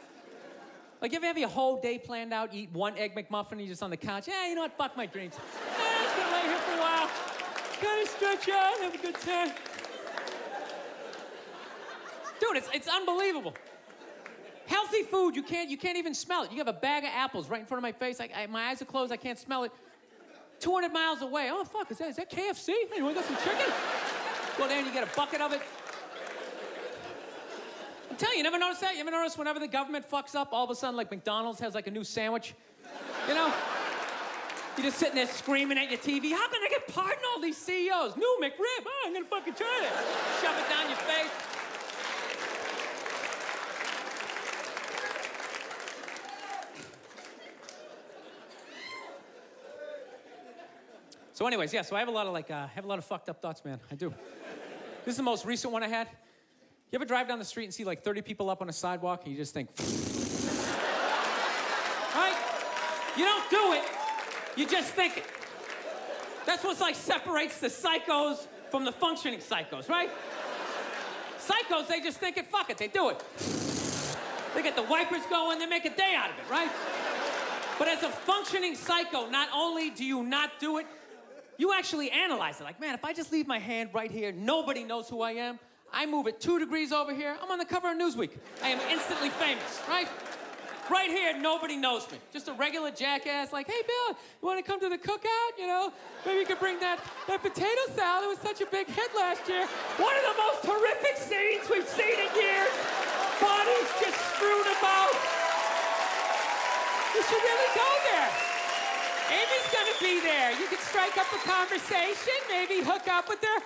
[SPEAKER 1] Like, you ever have your whole day planned out, eat 1 Egg McMuffin, you're just on the couch? Yeah, you know what? Fuck my dreams. I'm just gonna lay here for a while. Kind of stretch out, have a good time. Dude, it's unbelievable. Healthy food, you can't even smell it. You have a bag of apples right in front of my face. My eyes are closed, I can't smell it. 200 miles away. Oh, fuck, is that KFC? Hey, you wanna get some chicken? Go there and you get a bucket of it. I'm telling you, you never notice that? You ever notice whenever the government fucks up, all of a sudden, like, McDonald's has, like, a new sandwich? You know? You're just sitting there screaming at your TV. How can I get pardoned all these CEOs? New McRib. Oh, I'm gonna fucking try it. Shove it down your face. So anyways, yeah, so I have a lot of fucked up thoughts, man. I do. This is the most recent one I had. You ever drive down the street and see like 30 people up on a sidewalk and you just think, right? You don't do it, you just think it. That's what's like separates the psychos from the functioning psychos, right? Psychos, they just think it, fuck it, they do it. They get the wipers going, they make a day out of it, right? But as a functioning psycho, not only do you not do it, you actually analyze it. Like, man, if I just leave my hand right here, nobody knows who I am. I move it 2 degrees over here, I'm on the cover of Newsweek. I am instantly famous, right? Right here, nobody knows me. Just a regular jackass like, hey, Bill, you want to come to the cookout? You know, maybe you could bring that potato salad. It was such a big hit last year. One of the most horrific scenes we've seen in years. Bodies just strewn about. You should really go there. Amy's gonna be there. You could strike up a conversation, maybe hook up with her.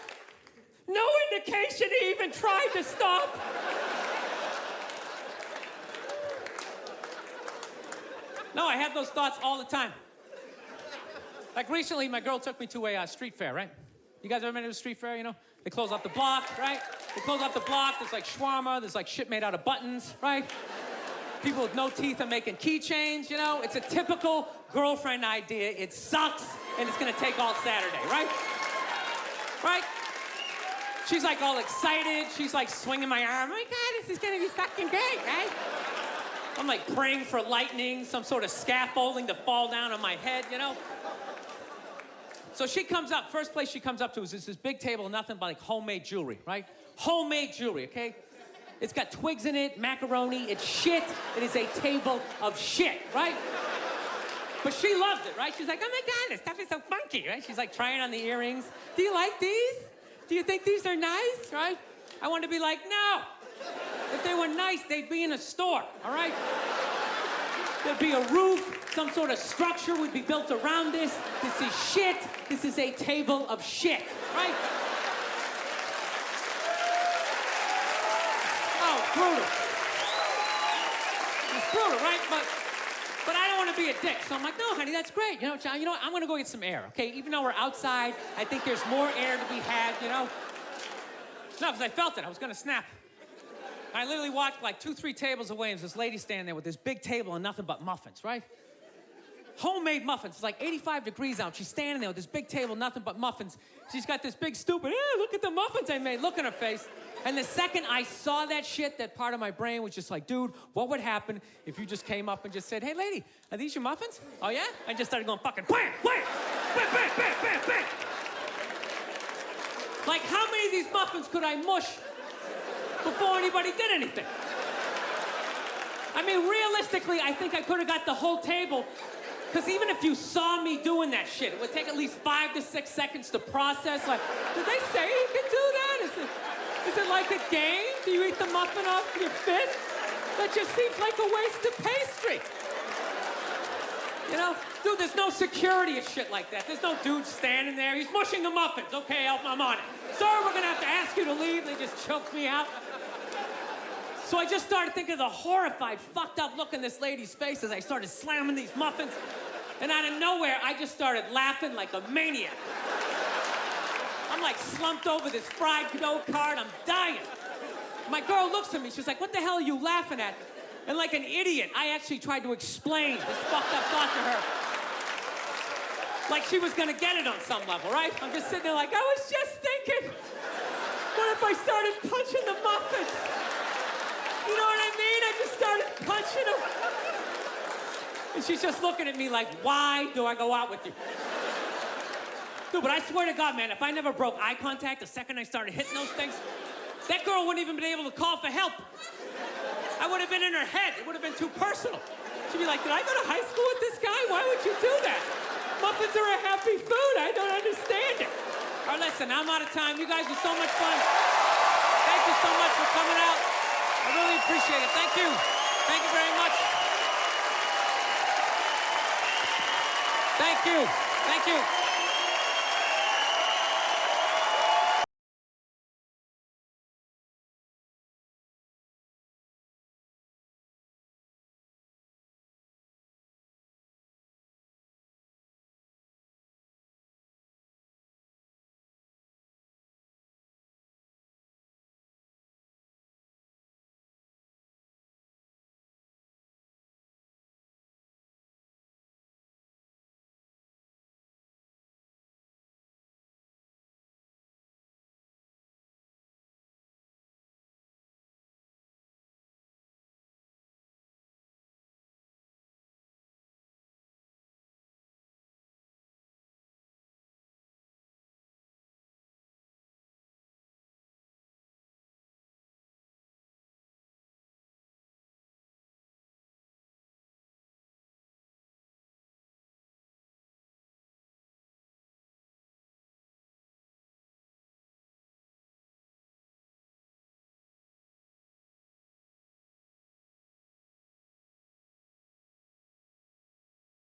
[SPEAKER 1] No indication he even tried to stop. No, I have those thoughts all the time. Like recently, my girl took me to a street fair, right? You guys ever been to a street fair, you know? They close off the block, right? They close off the block, there's like shawarma, there's like shit made out of buttons, right? People with no teeth are making keychains, you know? It's a typical girlfriend idea. It sucks, and it's gonna take all Saturday, right? Right? She's like all excited. She's like swinging my arm. Oh my God, this is gonna be fucking great, right? I'm like praying for lightning, some sort of scaffolding to fall down on my head, you know? So she comes up, first place she comes up to is this big table, nothing but like homemade jewelry, right? Homemade jewelry, okay? It's got twigs in it, macaroni, it's shit. It is a table of shit, right? But she loves it, right? She's like, oh my God, this stuff is so funky, right? She's like trying on the earrings. Do you like these? Do you think these are nice, right? I want to be like, no. If they were nice, they'd be in a store, all right? There'd be a roof, some sort of structure would be built around this. This is shit. This is a table of shit, right? Oh, brutal. It's brutal, right? But I don't want to be a dick. So I'm like, no, honey, that's great. You know, John, you know what? I'm going to go get some air, okay? Even though we're outside, I think there's more air to be had, you know? No, because I felt it. I was going to snap. I literally walked like 2-3 tables away, and there's this lady standing there with this big table and nothing but muffins, right? Homemade muffins. It's like 85 degrees out. She's standing there with this big table, nothing but muffins. She's got this big stupid, look at the muffins I made. Look in her face. And the second I saw that shit, that part of my brain was just like, dude, what would happen if you just came up and just said, hey, lady, are these your muffins? Oh, yeah? I just started going fucking bam, bam, bam, bam, bam, bam, bam. Like, how many of these muffins could I mush before anybody did anything? I mean, realistically, I think I could have got the whole table, because even if you saw me doing that shit, it would take at least 5 to 6 seconds to process. Like, did they say you can do that? Is it like a game? Do you eat the muffin off your fist? That just seems like a waste of pastry. You know? Dude, there's no security at shit like that. There's no dude standing there. He's mushing the muffins. Okay, I'm on it. Sir, we're gonna have to ask you to leave. They just choked me out. So I just started thinking of the horrified, fucked up look in this lady's face as I started slamming these muffins. And out of nowhere, I just started laughing like a maniac. I'm like slumped over this fried dough cart. I'm dying. My girl looks at me. She's like, what the hell are you laughing at? And like an idiot, I actually tried to explain this fucked up thought to her. Like she was gonna get it on some level, right? I'm just sitting there like, I was just thinking, what if I started punching the muffins? You know what I mean? I just started punching them. And she's just looking at me like, why do I go out with you? Dude, but I swear to God, man, if I never broke eye contact the second I started hitting those things, that girl wouldn't even been able to call for help. I would have been in her head. It would have been too personal. She'd be like, did I go to high school with this guy? Why would you do that? Muffins are a happy food. I don't understand it. All right, listen, I'm out of time. You guys were so much fun. Thank you so much for coming out. I really appreciate it. Thank you. Thank you very much. Thank you. Thank you.